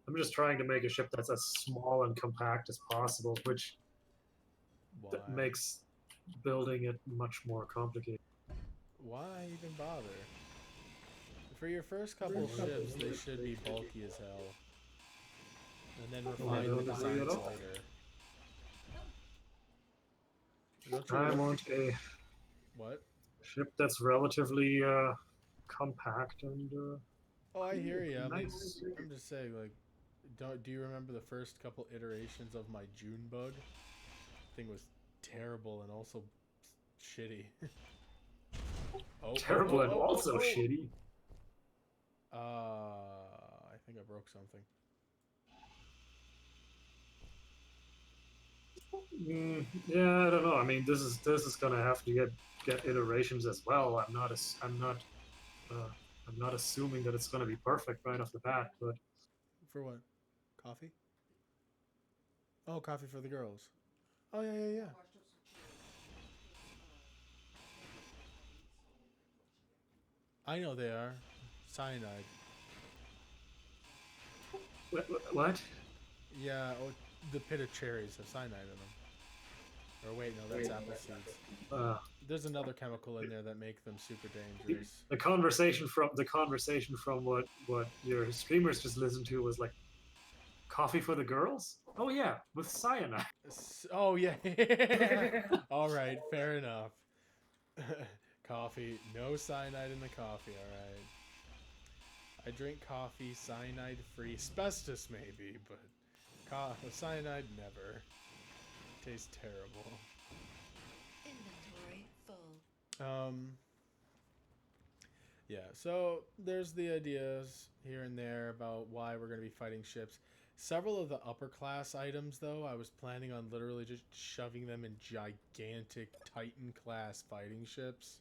I'm just trying to make a ship that's as small and compact as possible, which Why? makes building it much more complicated. Why even bother? For your first couple ships, they should be bulky as hell. And then refine the designs later. Don't you I work- want a What? ship that's relatively compact and Oh, I hear you. nice. I'm just saying, like, do you remember the first couple iterations of my June bug? Thing was terrible and also shitty. Terrible and also shitty. I think I broke something. Yeah, I don't know. I mean, this is gonna have to get iterations as well. I'm not assuming that it's gonna be perfect right off the bat, but For what? Coffee? Oh, coffee for the girls. Oh, yeah. I know they are. Cyanide. what? Yeah, the pit of cherries have cyanide in them. Or wait, no, that's apple seeds. There's another chemical in there that make them super dangerous. The conversation from what your streamers just listened to was like, coffee for the girls? Oh yeah, with cyanide. Oh yeah. All right, fair enough. Coffee, no cyanide in the coffee. All right. I drink coffee, cyanide free, asbestos maybe, but cyanide never. Tastes terrible. Inventory full. Yeah, so there's the ideas here and there about why we're going to be fighting ships. Several of the upper class items, though, I was planning on literally just shoving them in gigantic Titan class fighting ships.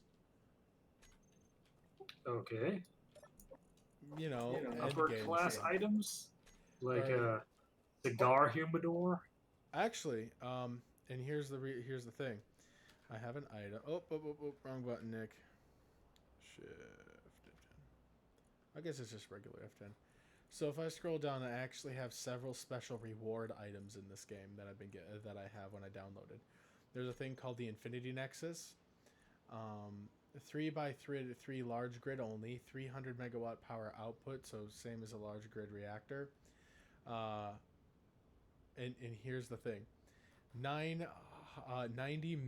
Okay. You know, Upper endgame class stuff. items like Right. a cigar humidor. Actually, and here's the thing. I have an item. Oh, wrong button, Nick. Shift F10. I guess it's just regular F10. So if I scroll down, I actually have several special reward items in this game that that I have when I downloaded. There's a thing called the Infinity Nexus, 3x3 large grid only, 300 megawatt power output, so same as a large grid reactor. And here's the thing, 90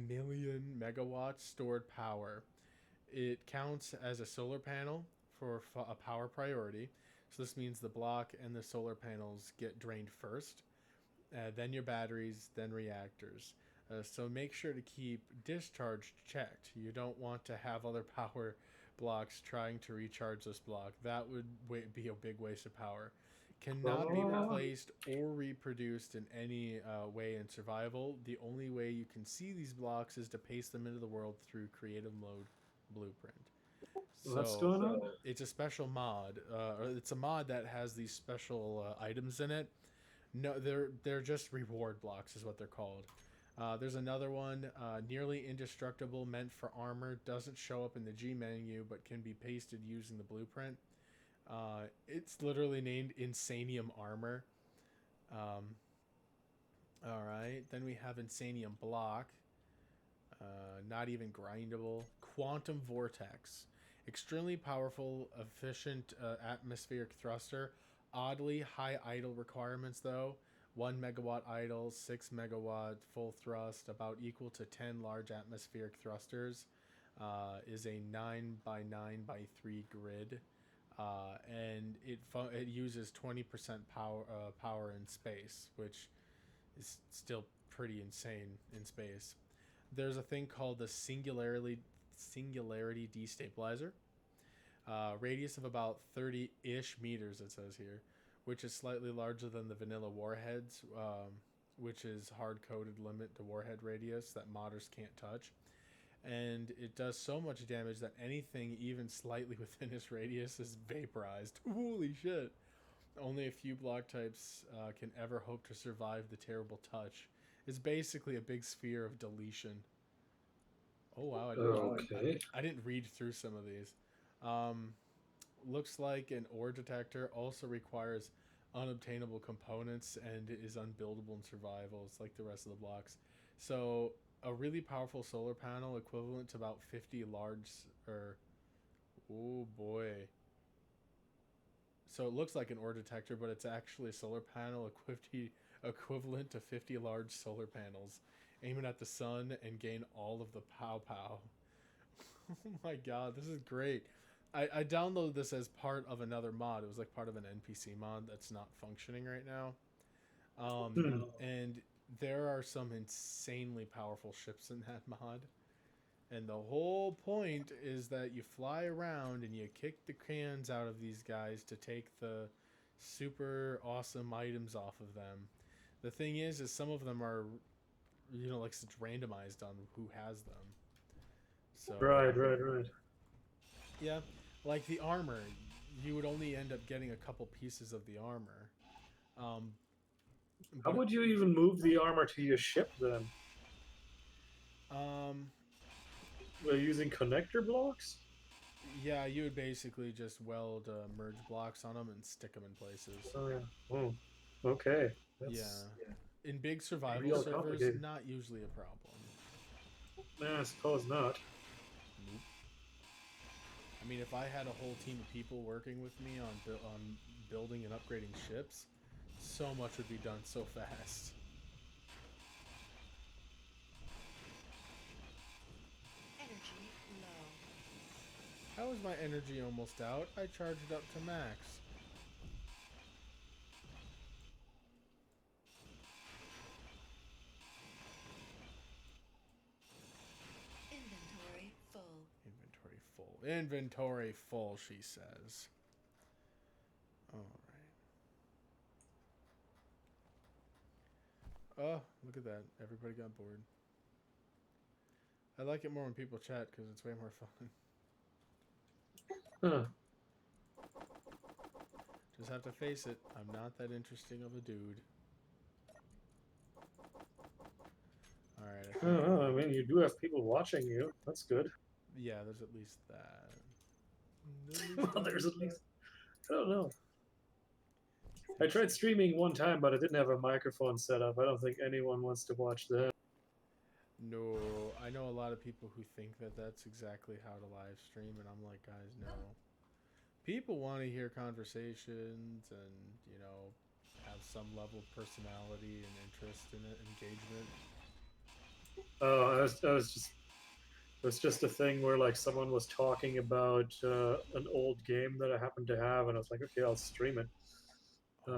million megawatts stored power. It counts as a solar panel for a power priority. So this means the block and the solar panels get drained first, then your batteries, then reactors. So make sure to keep discharge checked. You don't want to have other power blocks trying to recharge this block. That would be a big waste of power. Cannot be replaced or reproduced in any way in survival. The only way you can see these blocks is to paste them into the world through creative mode blueprint. What's going on? It's a special mod. It's a mod that has these special items in it. No, they're just reward blocks is what they're called. There's another one, nearly indestructible, meant for armor. Doesn't show up in the G menu, but can be pasted using the blueprint. It's literally named Insanium Armor. Alright, then we have Insanium Block. Not even grindable. Quantum Vortex. Extremely powerful, efficient atmospheric thruster. Oddly high idle requirements though. 1 megawatt idle, 6 megawatt full thrust, about equal to 10 large atmospheric thrusters. Is a 9x9x3 grid. And it uses 20% power in space, which is still pretty insane in space. There's a thing called the Singularity Destabilizer. Radius of about 30-ish meters, it says here, which is slightly larger than the vanilla warheads, which is hard-coded limit to warhead radius that modders can't touch. And it does so much damage that anything even slightly within its radius is vaporized. Holy shit. Only a few block types can ever hope to survive the terrible touch. It's basically a big sphere of deletion. Oh wow, I didn't read through some of these. Looks like an ore detector also requires unobtainable components and is unbuildable in survival. It's like the rest of the blocks. So a really powerful solar panel equivalent to about 50 large, oh boy. So it looks like an ore detector, but it's actually a solar panel equivalent to 50 large solar panels, aiming at the sun and gain all of the pow. Oh my god, this is great. I downloaded this as part of another mod. It was like part of an NPC mod that's not functioning right now. And there are some insanely powerful ships in that mod. And the whole point is that you fly around and you kick the cans out of these guys to take the super awesome items off of them. The thing is some of them are, like it's randomized on who has them. So Right. yeah, like the armor, you would only end up getting a couple pieces of the armor. How would you even move the armor to your ship then? Are you using connector blocks? Yeah, you would basically just weld merge blocks on them and stick them in places. Oh yeah. Oh, okay. In big survival real servers, complicated. not usually a problem. Nah, I suppose not. Nope. I mean, if I had a whole team of people working with me on building and upgrading ships, so much would be done so fast. Energy low. How is my energy almost out? I charged it up to max. Inventory full. Inventory full, she says. Alright. Oh, look at that. Everybody got bored. I like it more when people chat because it's way more fun. Huh. Just have to face it. I'm not that interesting of a dude. Alright. I mean, you do have people watching you. That's good. Yeah, there's at least that. Well, there's at least. I don't know. I tried streaming one time, but I didn't have a microphone set up. I don't think anyone wants to watch that. No, I know a lot of people who think that that's exactly how to live stream, and I'm like, guys, no. People want to hear conversations and, you know, have some level of personality and interest in it, engagement. Oh, I was just it was just a thing where like someone was talking about an old game that I happened to have, and I was like, okay, I'll stream it,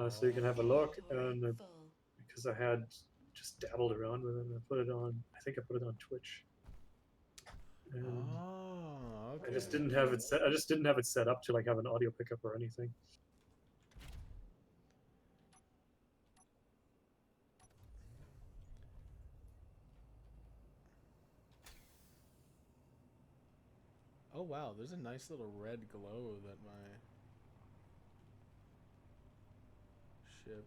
so you can have a look. And Inventory full. because I had just dabbled around with it, and I put it on. I think I put it on Twitch. And Oh, okay. I just didn't have it set. I just didn't have it set up to like have an audio pickup or anything. Oh wow, there's a nice little red glow that my ship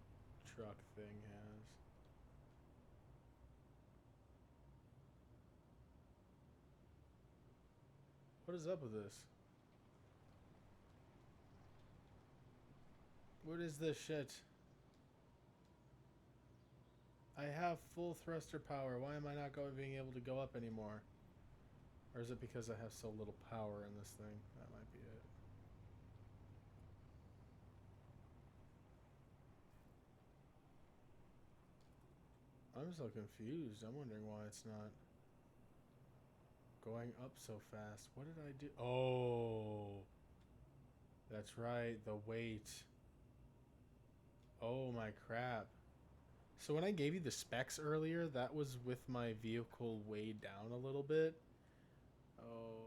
truck thing has. What is up with this? What is this shit? I have full thruster power. Why am I not being able to go up anymore? Or is it because I have so little power in this thing? That might be it. I'm so confused. I'm wondering why it's not going up so fast. What did I do? Oh, that's right. The weight. Oh my crap. So when I gave you the specs earlier, that was with my vehicle weighed down a little bit. Oh.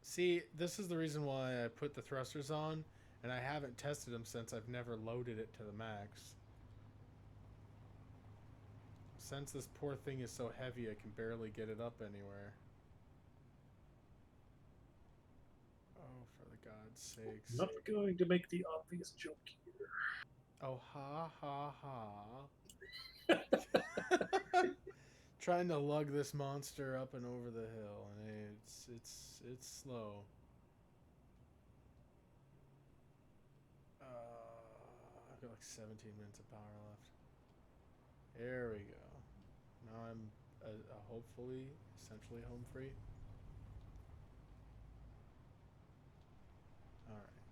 See, this is the reason why I put the thrusters on, and I haven't tested them since I've never loaded it to the max. Since this poor thing is so heavy, I can barely get it up anywhere. Oh, for the God's sakes. Not going to make the obvious joke here. Oh, ha, ha, ha. Trying to lug this monster up and over the hill, and it's slow. I've got like 17 minutes of power left. There we go. Now I'm hopefully essentially home free. All right.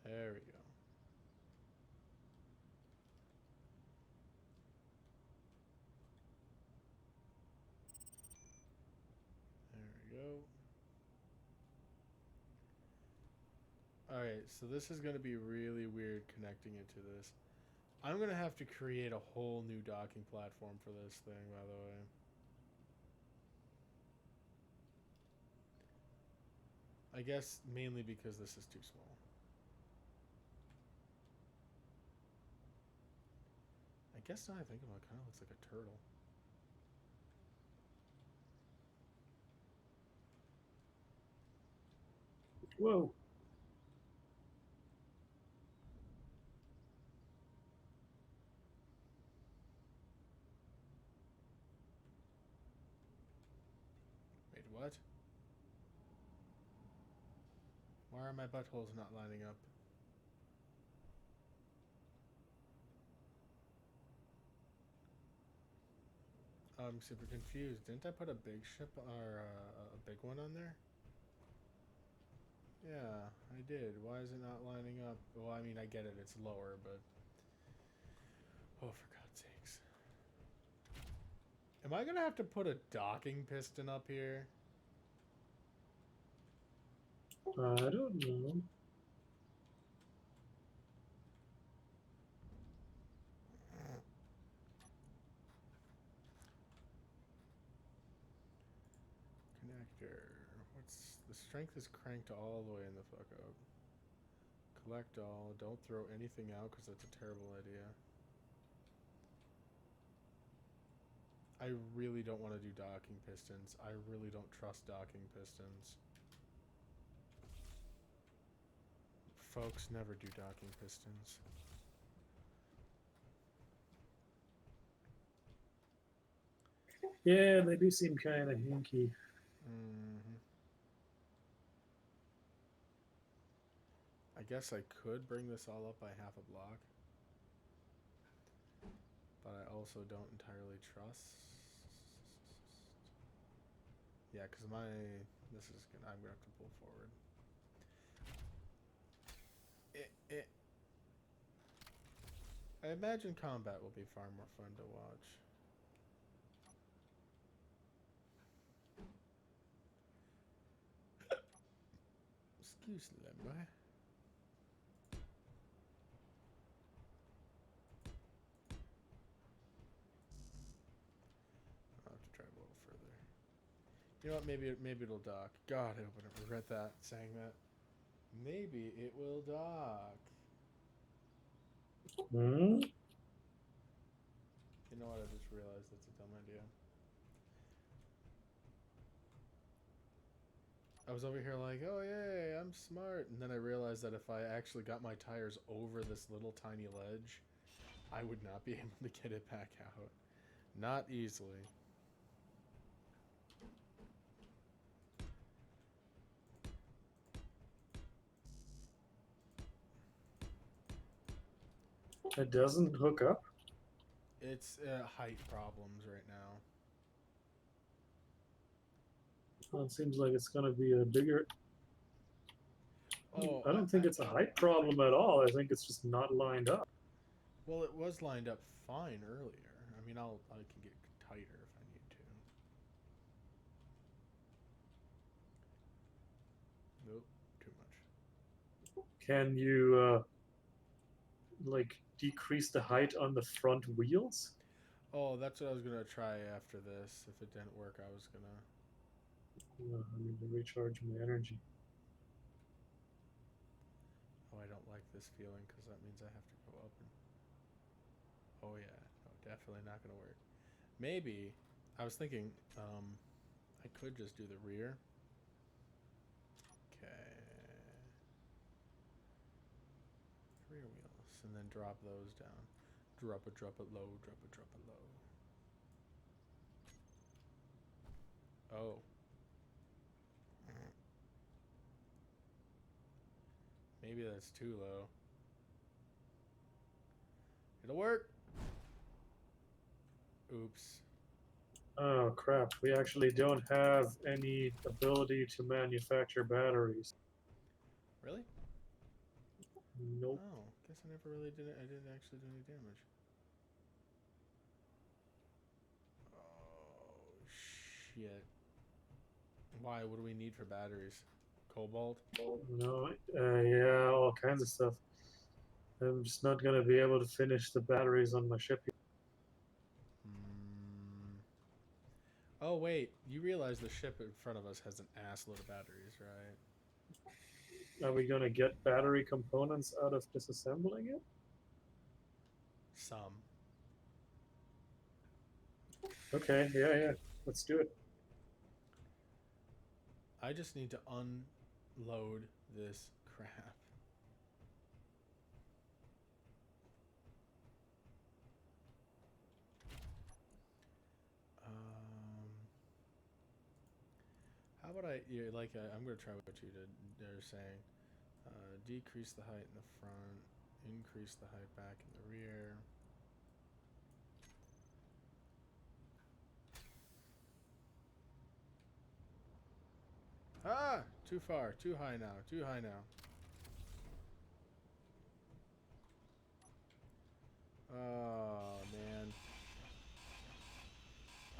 There we go. There we go. Alright, so this is going to be really weird connecting it to this. I'm going to have to create a whole new docking platform for this thing, by the way. I guess mainly because this is too small. I guess now I think about it, kind of looks like a turtle. Whoa. Wait, what? Why are my buttholes not lining up? I'm super confused. Didn't I put a big ship or a big one on there? Yeah, I did. Why is it not lining up? Well, I mean, I get it. It's lower, but... Oh, for God's sakes. Am I going to have to put a docking piston up here? I don't know. Connector. What's... The strength is cranked all the way in the fuck up. Collect all. Don't throw anything out because that's a terrible idea. I really don't want to do docking pistons. I really don't trust docking pistons. Folks, never do docking pistons. Yeah, they do seem kind of hinky. Hmm. I guess I could bring this all up by half a block, but I also don't entirely trust. Yeah, because this is gonna. I'm gonna have to pull forward. It. I imagine combat will be far more fun to watch. Excuse me, boy. I'll have to try a little further. You know what? Maybe it'll dock. God, I hope I don't regret that saying that. Maybe it will dock. Hmm? You know what? I just realized that's a dumb idea. I was over here like, oh yay, I'm smart, and then I realized that if I actually got my tires over this little tiny ledge, I would not be able to get it back out. Not easily. It doesn't hook up? It's height problems right now. Well, it seems like it's going to be a bigger. Oh, I don't think it's a height problem at all. I think it's just not lined up. well, it was lined up fine earlier. I mean, I can get tighter if I need to. Nope, too much. Can you like decrease the height on the front wheels? Oh, that's what I was gonna try after this. If it didn't work, I was gonna. I need to recharge my energy. Oh, I don't like this feeling because that means I have to go up and. Oh yeah, no, definitely not gonna work. Maybe I was thinking I could just do the rear. Okay. Rear wheels, and then drop those down. Drop it low, drop it low. Oh. Maybe that's too low. It'll work. Oops. Oh crap, we actually don't have any ability to manufacture batteries. Really? Nope. Oh, guess I never really did it. I didn't actually do any damage. Oh, shit. Why? What do we need for batteries? Cobalt? No, yeah, all kinds of stuff. I'm just not gonna be able to finish the batteries on my ship. Hmm. Oh, wait. You realize the ship in front of us has an assload of batteries, right? Are we gonna get battery components out of disassembling it? Some. Okay, yeah, let's do it. I just need to unload this crap. How about I'm going to try what they're saying. Decrease the height in the front, increase the height back in the rear. Ah! Too far. Too high now. Too high now. Oh, man.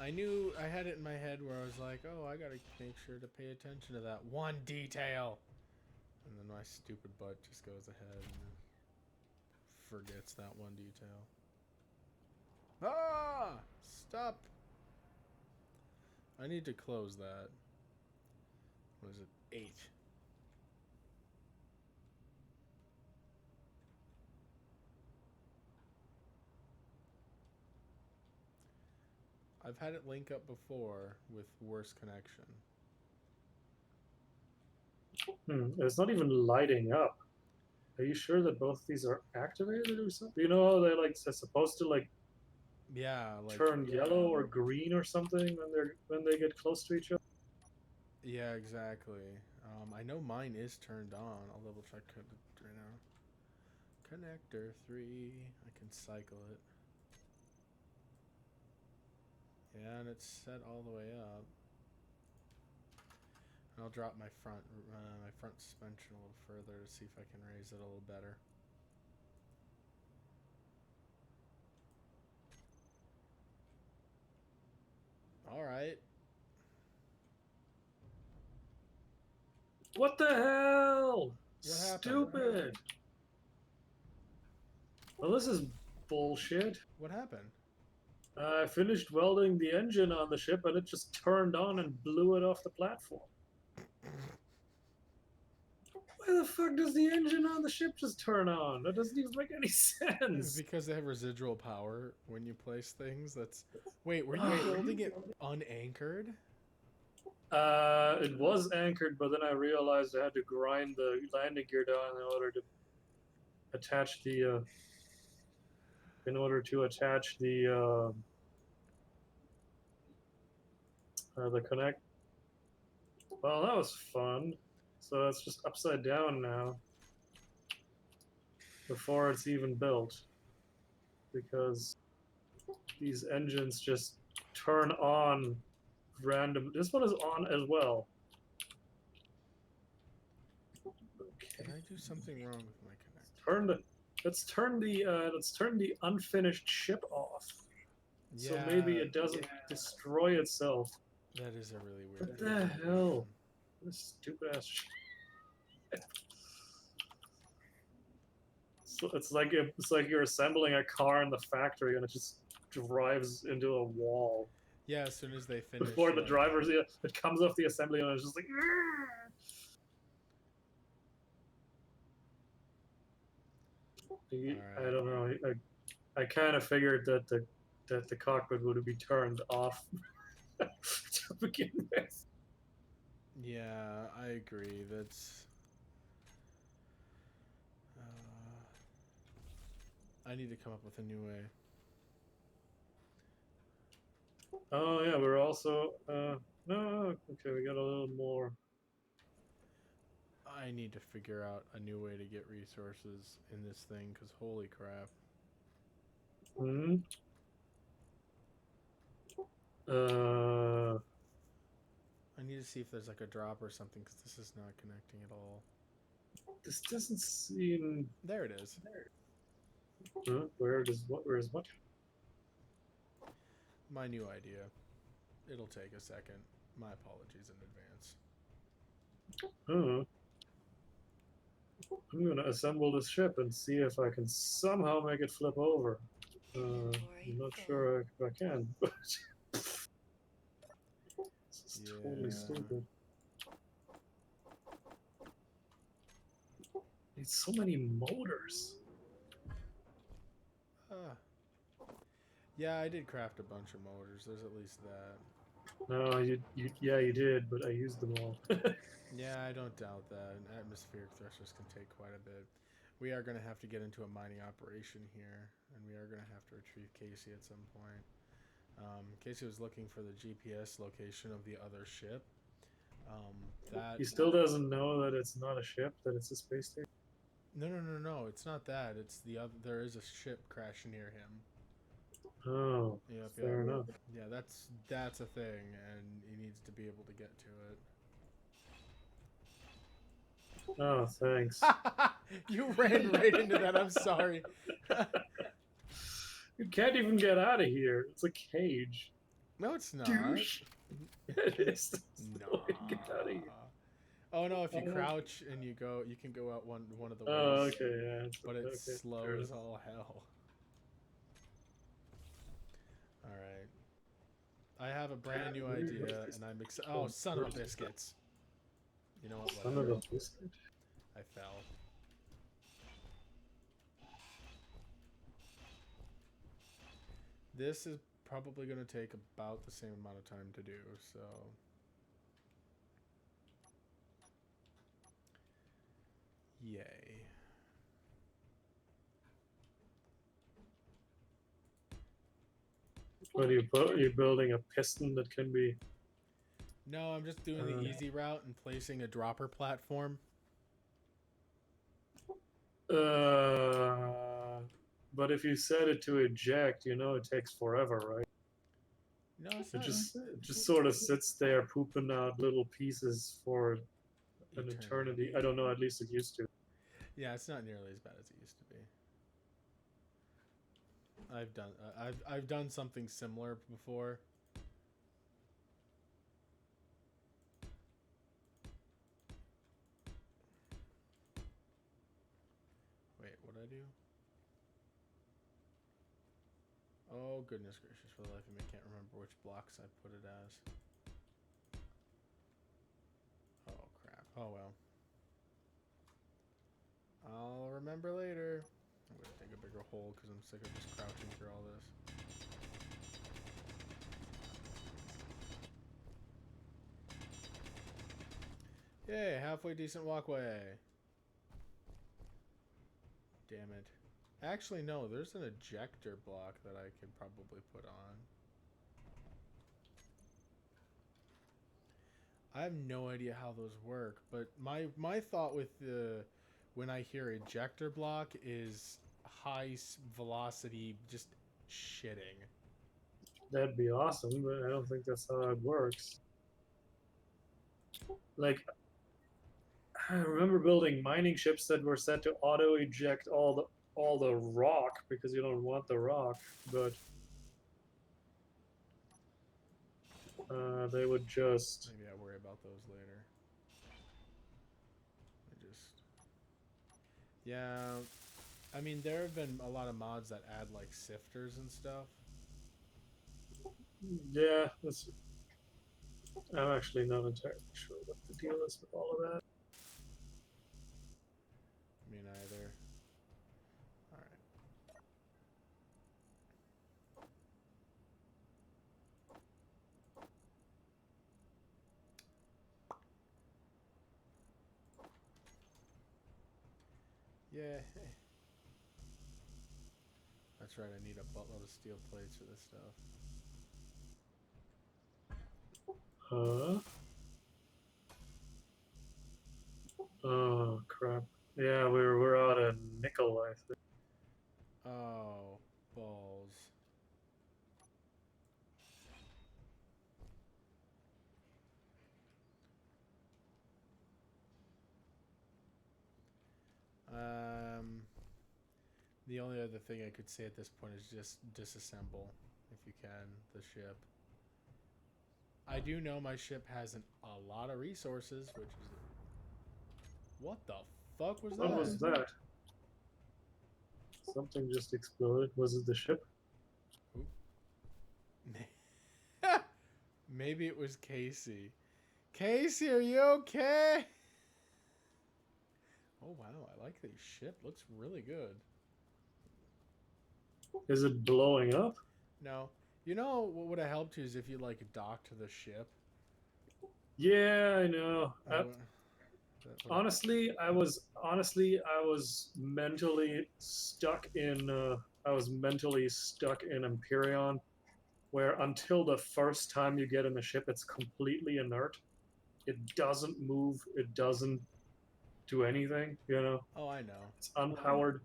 I knew I had it in my head where I was like, oh, I gotta make sure to pay attention to that one detail. And then my stupid butt just goes ahead and forgets that one detail. Ah! Stop! I need to close that. What is it? 8. I've had it link up before with worse connection. It's not even lighting up. Are you sure that both of these are activated or something? Do you know how they're like they're supposed to like Yeah, like turn yellow or green or something when they get close to each other. yeah, exactly. I know mine is turned on. I'll double check it right now. Connector 3. I can cycle it. Yeah, and it's set all the way up. And I'll drop my front suspension a little further to see if I can raise it a little better. All right. What the hell? What happened? Stupid. Well, this is bullshit. What happened? I finished welding the engine on the ship and it just turned on and blew it off the platform. Why the fuck does the engine on the ship just turn on? That doesn't even make any sense. Because they have residual power when you place things. That's wait. Were you holding it unanchored? It was anchored, but then I realized I had to grind the landing gear down in order to attach the connect. Well, that was fun. So it's just upside down now before it's even built, because these engines just turn on random. This one is on as well. Did I do something wrong with my connector? Let's turn the unfinished ship off. So Yeah, maybe it doesn't destroy itself. that is a really weird. What the hell? This stupid ass shit. So it's like you're assembling a car in the factory and it just drives into a wall. Yeah, as soon as they finish. Before the drivers, it comes off the assembly line and it's just like. I don't know. I kind of figured that the cockpit would be turned off to begin with. Yeah, I agree. That's. I need to come up with a new way. Oh yeah, we're also no. Okay, we got a little more. I need to figure out a new way to get resources in this thing, because holy crap. Hmm. I need to see if there's like a drop or something, because this is not connecting at all. This doesn't seem. There it is. Where is what? My new idea. It'll take a second. My apologies in advance. Oh. I'm gonna assemble this ship and see if I can somehow make it flip over. I'm not sure if I can. This is totally stupid. Need so many motors. Yeah, I did craft a bunch of motors. There's at least that. No, yeah, you did, but I used them all. Yeah, I don't doubt that. And atmospheric thrusters can take quite a bit. We are going to have to get into a mining operation here, and we are going to have to retrieve Casey at some point. Casey was looking for the GPS location of the other ship. He still doesn't know that it's not a ship, that it's a space station. No. It's not that. It's the other. There is a ship crashing near him. Oh, Yep, fair enough. Yeah, that's a thing, and he needs to be able to get to it. Oh, thanks. You ran right into that. I'm sorry. You can't even get out of here. It's a cage. No, it's not. Douche. It is. There's No. way to get out of here. Oh no! If you crouch and you go, you can go out one of the ways. Oh, okay, yeah. But it's okay, slow fair as enough. all hell. All right. I have a brand new idea, and I'm excited. Oh, son of a biscuits! You know what? Son of Whatever. a biscuit. I fell. This is probably going to take about the same amount of time to do, so. Yay. What are you building a piston that can be? No, I'm just doing the Uh. easy route and placing a dropper platform. But if you set it to eject, you know it takes forever, right? No, it's It not. just sort of sits there pooping out little pieces for an eternity. I don't know. At least it used to. Yeah, it's not nearly as bad as it used to be. I've done something similar before. Wait, what'd I do? Oh goodness gracious! For the life of me, I can't remember which blocks I put it as. Oh crap! Oh well. I'll remember later. I'm gonna dig a bigger hole because I'm sick of just crouching through all this. Yay, halfway decent walkway. Damn it. Actually, no, there's an ejector block that I could probably put on. I have no idea how those work, but my thought with the when I hear ejector block is high velocity just shitting. That'd be awesome, but I don't think that's how it works. Like, I remember building mining ships that were set to auto eject all the rock because you don't want the rock, but they would just. Maybe I worry about those later. Yeah, I mean there have been a lot of mods that add like sifters and stuff. Yeah, I'm actually not entirely sure what the deal is with all of that. Me neither. Alright. Yeah. That's right, I need a buttload of steel plates for this stuff. Huh? Oh crap! Yeah, we're out of nickel, I think. Oh, balls. The only other thing I could say at this point is just disassemble, if you can, the ship. I do know my ship has a lot of resources, which is... What the fuck was that? What was that? Something just exploded. Was it the ship? Maybe it was Casey. Casey, are you okay? Oh wow, I like this ship. Looks really good. Is it blowing up? No. You know what would have helped you is if you like docked the ship. Yeah, I know. Honestly, I was mentally stuck in Empyreon, where until the first time you get in the ship, it's completely inert. It doesn't move. It doesn't do anything. You know. oh, I know. It's unpowered.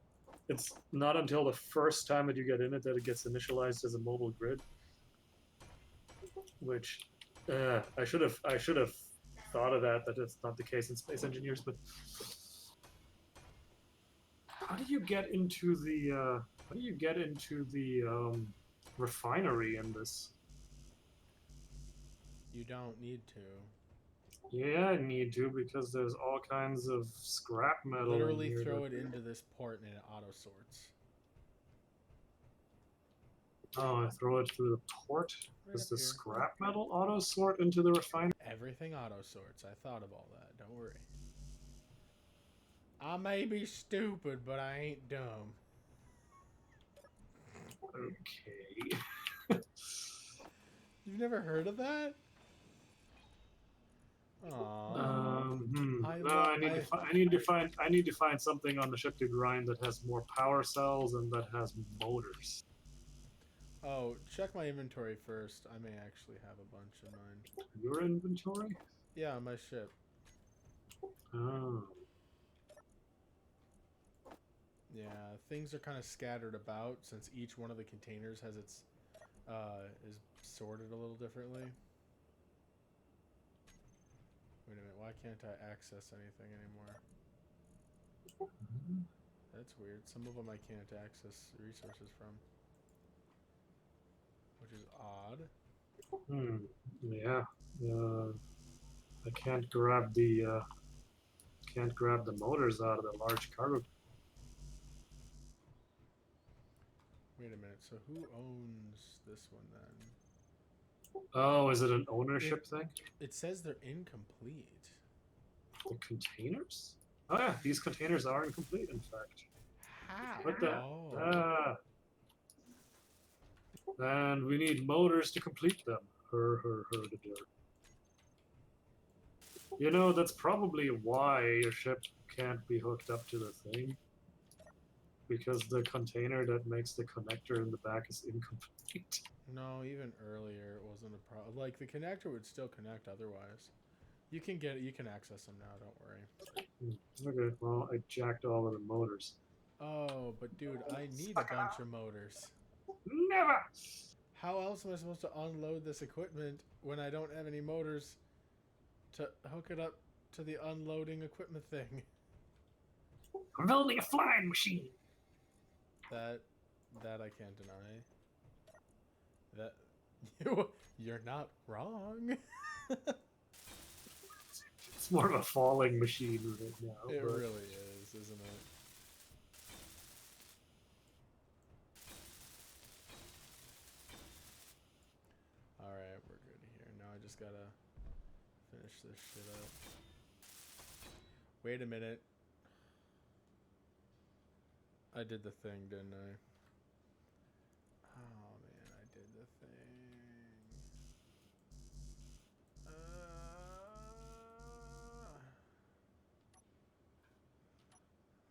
It's not until the first time that you get in it that it gets initialized as a mobile grid. Which I should have thought of that it's not the case in Space Engineers. But how do you get into the refinery in this? You don't need to. Yeah, I need to because there's all kinds of scrap metal. Literally in here throw it into this port and it auto sorts. Oh, I throw it through the port. Right Does up the here. scrap metal auto sort into the refinery? Everything auto sorts. I thought of all that. Don't worry. I may be stupid, but I ain't dumb. Okay. You've never heard of that? Aww. I need to find something on the ship to grind that has more power cells and that has motors. Oh, check my inventory first. I may actually have a bunch in mine. Your inventory? Yeah, on my ship. Oh. Yeah, things are kind of scattered about since each one of the containers has its is sorted a little differently. Wait a minute, why can't I access anything anymore? That's weird. Some of them I can't access resources from, which is odd. Yeah. I can't grab the motors out of the large cargo. Wait a minute. So who owns this one then? Oh, is it an ownership thing? It says they're incomplete. The containers? Oh yeah, these containers are incomplete. In fact. How? What the? Oh. And we need motors to complete them. The dirt. You know, that's probably why your ship can't be hooked up to the thing. Because the container that makes the connector in the back is incomplete. No, even earlier it wasn't a problem. Like the connector would still connect otherwise. You can get it. You can access them now. Don't worry. Okay, well, I jacked all of the motors. Oh, but dude, I need a bunch of motors. Never! How else am I supposed to unload this equipment when I don't have any motors to hook it up to the unloading equipment thing? I'm only a flying machine. That I can't deny. That you're not wrong. It's more of a falling machine right now. It but really is, isn't it? Alright, we're good here. Now I just gotta finish this shit up. Wait a minute. I did the thing, didn't I? Oh man, I did the thing.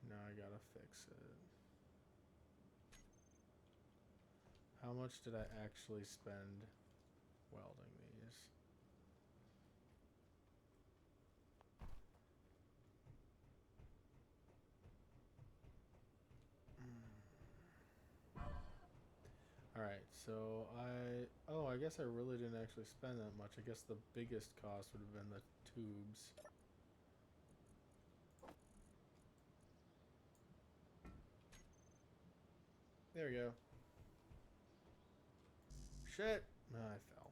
Now I gotta fix it. How much did I actually spend welding these? Alright, so I guess I really didn't actually spend that much. I guess the biggest cost would have been the tubes. There we go. Shit! Ah, I fell.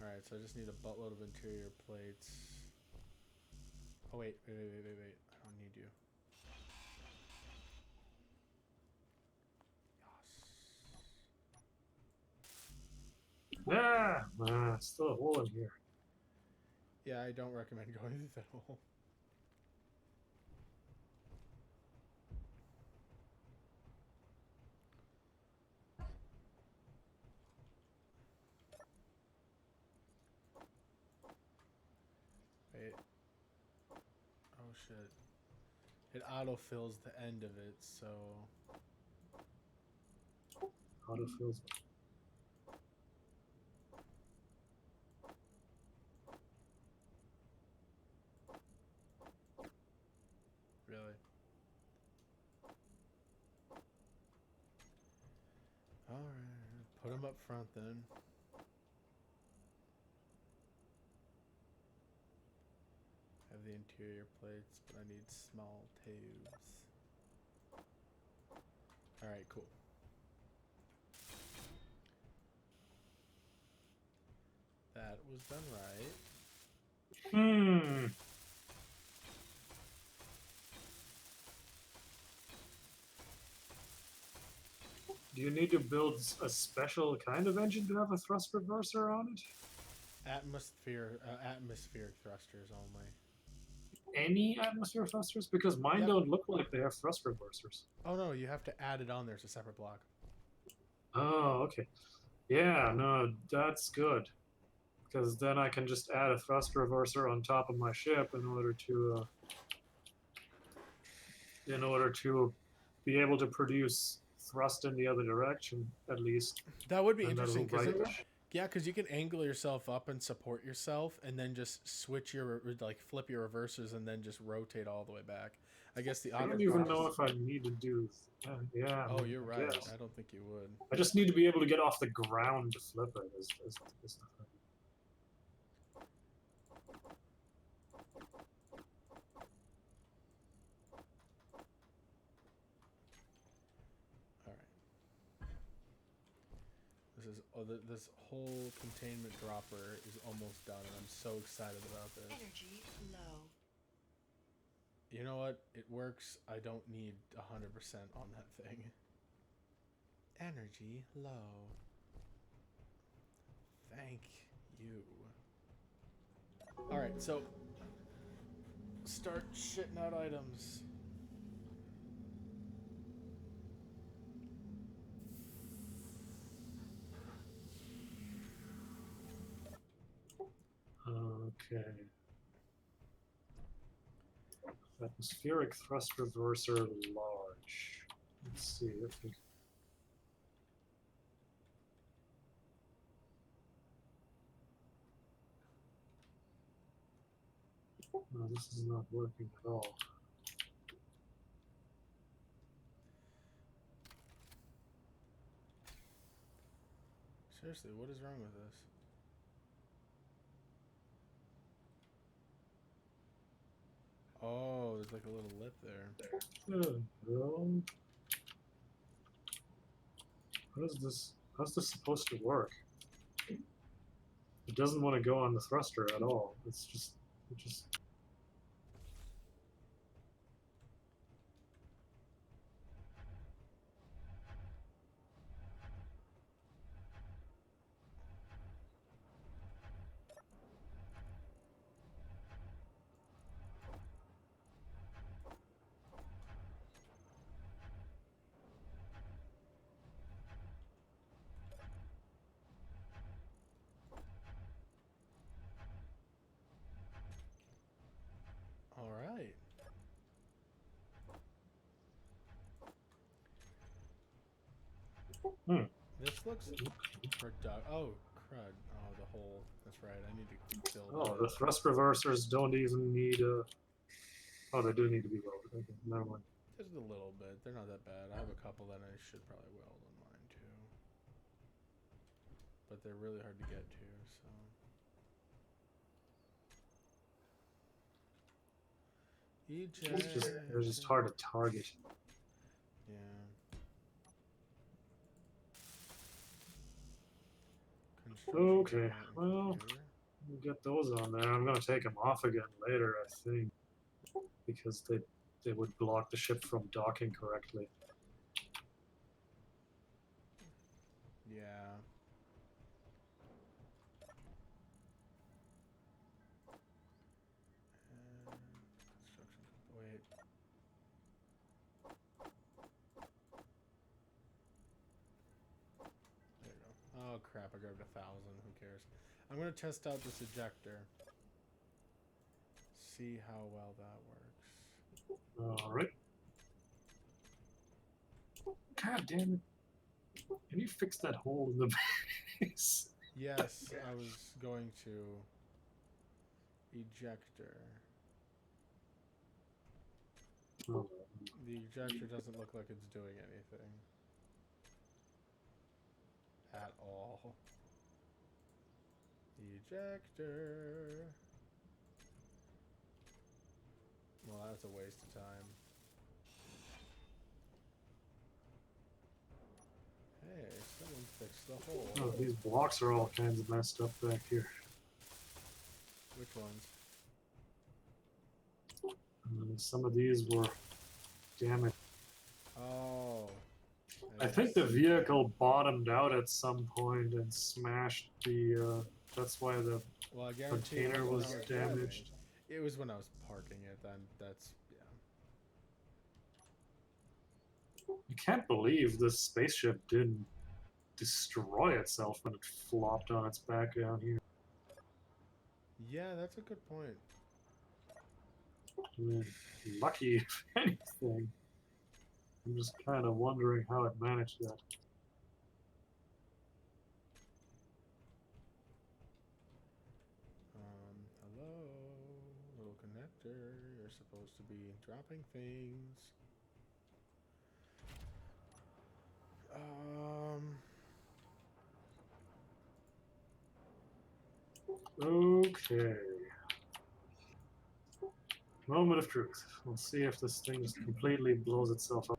Alright, so I just need a buttload of interior plates. Oh wait. I don't need you. still a hole in here. Yeah, I don't recommend going through that hole. Wait. Oh shit. It autofills the end of it, so... Autofills. Really? Alright, put them up front then. Have the interior plates, but I need small tubes. Alright, cool. That was done right. Do you need to build a special kind of engine to have a thrust reverser on it? Atmospheric thrusters only. Any atmosphere thrusters? Because mine Yep. don't look like they have thrust reversers. Oh no, you have to add it on there. It's a separate block. Oh, okay. Yeah, no, that's good. Because then I can just add a thrust reverser on top of my ship in order to in order to be able to produce thrust in the other direction, at least. That would be And that'll interesting because right. yeah, because you can angle yourself up and support yourself, and then just switch your like flip your reversers, and then just rotate all the way back. I guess the I auto don't even know if I need to do. Yeah. Oh, you're I right. guess. I don't think you would. I just need to be able to get off the ground to flip it. Is the thing. All right. This whole containment dropper is almost done, and I'm so excited about this. Energy low. You know what? It works. I don't need 100% on that thing. Energy low. Thank you. Alright, so start shitting out items. Okay. Atmospheric thrust reverser large. Let's see if we. No, this is not working at all. Seriously, what is wrong with this? Oh, there's like a little lip there. How is this? How's this supposed to work? It doesn't want to go on the thruster at all. It just. Alright. This looks productive. Oh, crud. Oh, the hole. That's right. I need to build Oh, it. the thrust reversers don't even need a. Oh, they do need to be welded. Okay, never mind. Just a little bit. They're not that bad. I have a couple that I should probably weld on mine too. But they're really hard to get to, so. They're just hard to target. Yeah. Okay, well, we'll get those on there. I'm gonna take them off again later, I think, because they would block the ship from docking correctly. Yeah. Construction. Wait. There you go. Oh crap! I grabbed 1,000. Who cares? I'm gonna test out this ejector. See how well that works. All right. God damn it! Can you fix that hole in the base? Yes, I was going to. Ejector. Oh, The ejector doesn't look like it's doing anything. At all. Ejector. Well, that's a waste of time. Hey, someone fixed the hole. oh, these blocks are all kinds of messed up back here. Which ones? Some of these were damaged. Oh. I think the vehicle bottomed out at some point and smashed the. That's why the Well, I guarantee it container when was I damaged. It was when I was parking it. Then that's yeah. You can't believe this spaceship didn't destroy itself when it flopped on its back down here. Yeah, that's a good point. I mean, lucky if anything. I'm just kind of wondering how it managed that. Hello, little connector. You're supposed to be dropping things. Okay. Moment of truth. We'll see if this thing just completely blows itself up.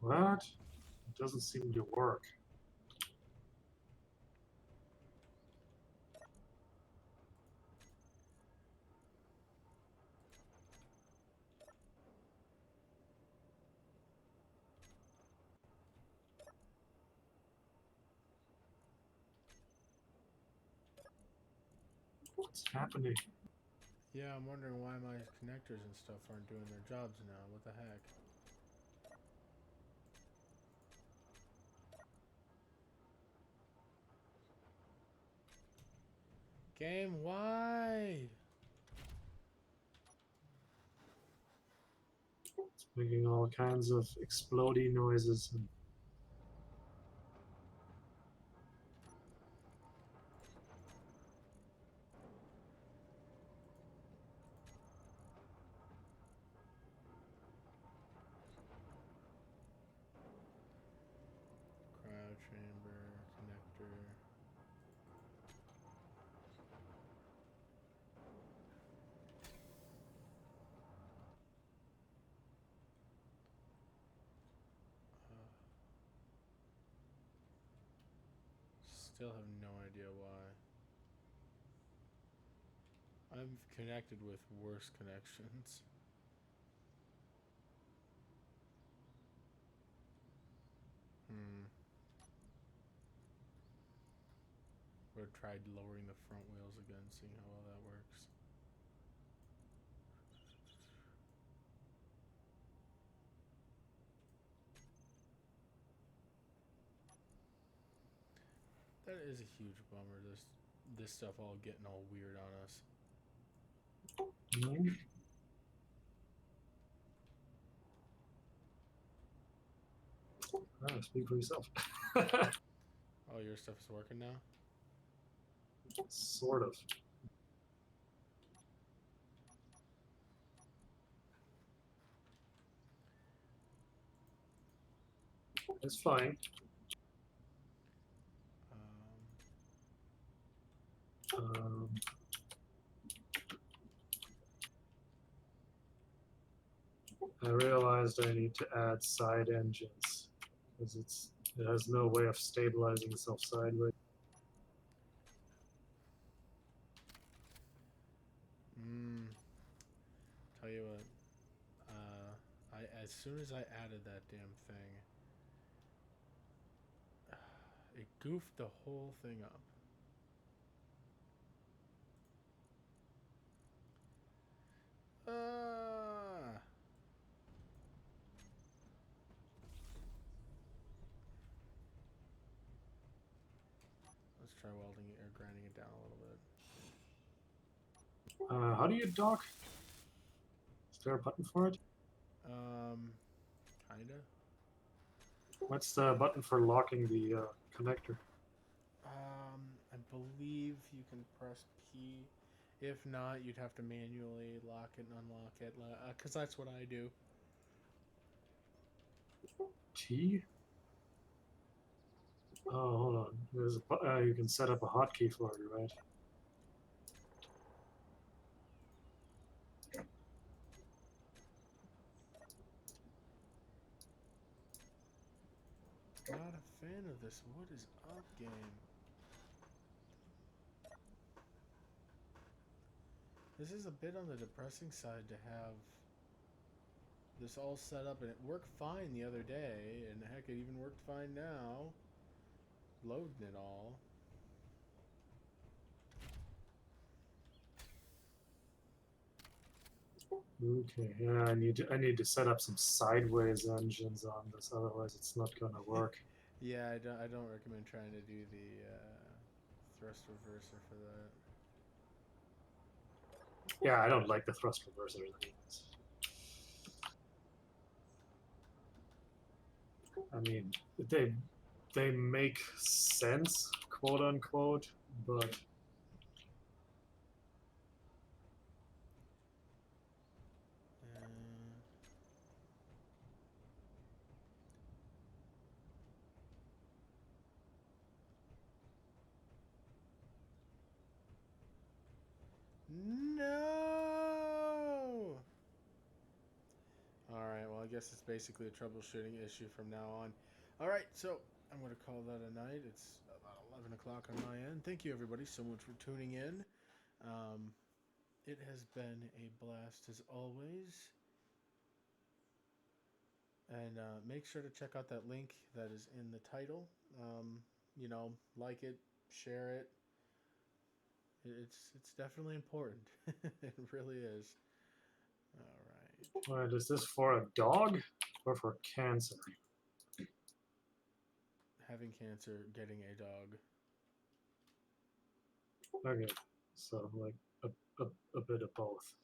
What? It doesn't seem to work. What's happening? Yeah, I'm wondering why my connectors and stuff aren't doing their jobs now. What the heck? Game, why? It's making all kinds of exploding noises. And Cryo chamber, connector. Still have no idea why. I'm connected with worse connections. Would have tried lowering the front wheels again, seeing how well that works. That is a huge bummer. This stuff all getting all weird on us. speak for yourself. Oh, your stuff is working now? Sort of. It's fine. Um, I realized I need to add side engines because it has no way of stabilizing itself sideways. Tell you what. As soon as I added that damn thing, it goofed the whole thing up. Let's try welding it or grinding it down a little bit. How do you dock? Is there a button for it? Kinda. What's the button for locking the connector? I believe you can press P. If not, you'd have to manually lock it and unlock it, because that's what I do. T? Oh, hold on. There's you can set up a hotkey for it, right? Not a fan of this. What is up, game? This is a bit on the depressing side to have this all set up, and it worked fine the other day, and heck, it even worked fine now. Loading it all. Okay, yeah, I need to set up some sideways engines on this, otherwise it's not gonna work. Yeah, I don't recommend trying to do the thrust reverser for that. Yeah, I don't like the thrust reversers anyways. I mean, they make sense, quote unquote, but Uh, no. All right. Well, I guess it's basically a troubleshooting issue from now on. All right. So I'm going to call that a night. It's about 11 o'clock on my end. Thank you, everybody, so much for tuning in. It has been a blast as always. And make sure to check out that link that is in the title. Like it, share it. It's definitely important. It really is. All right. wait, is this for a dog or for cancer? Having cancer, getting a dog. Okay, so like a bit of both.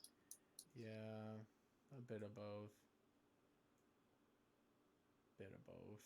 Yeah, a bit of both. Bit of both.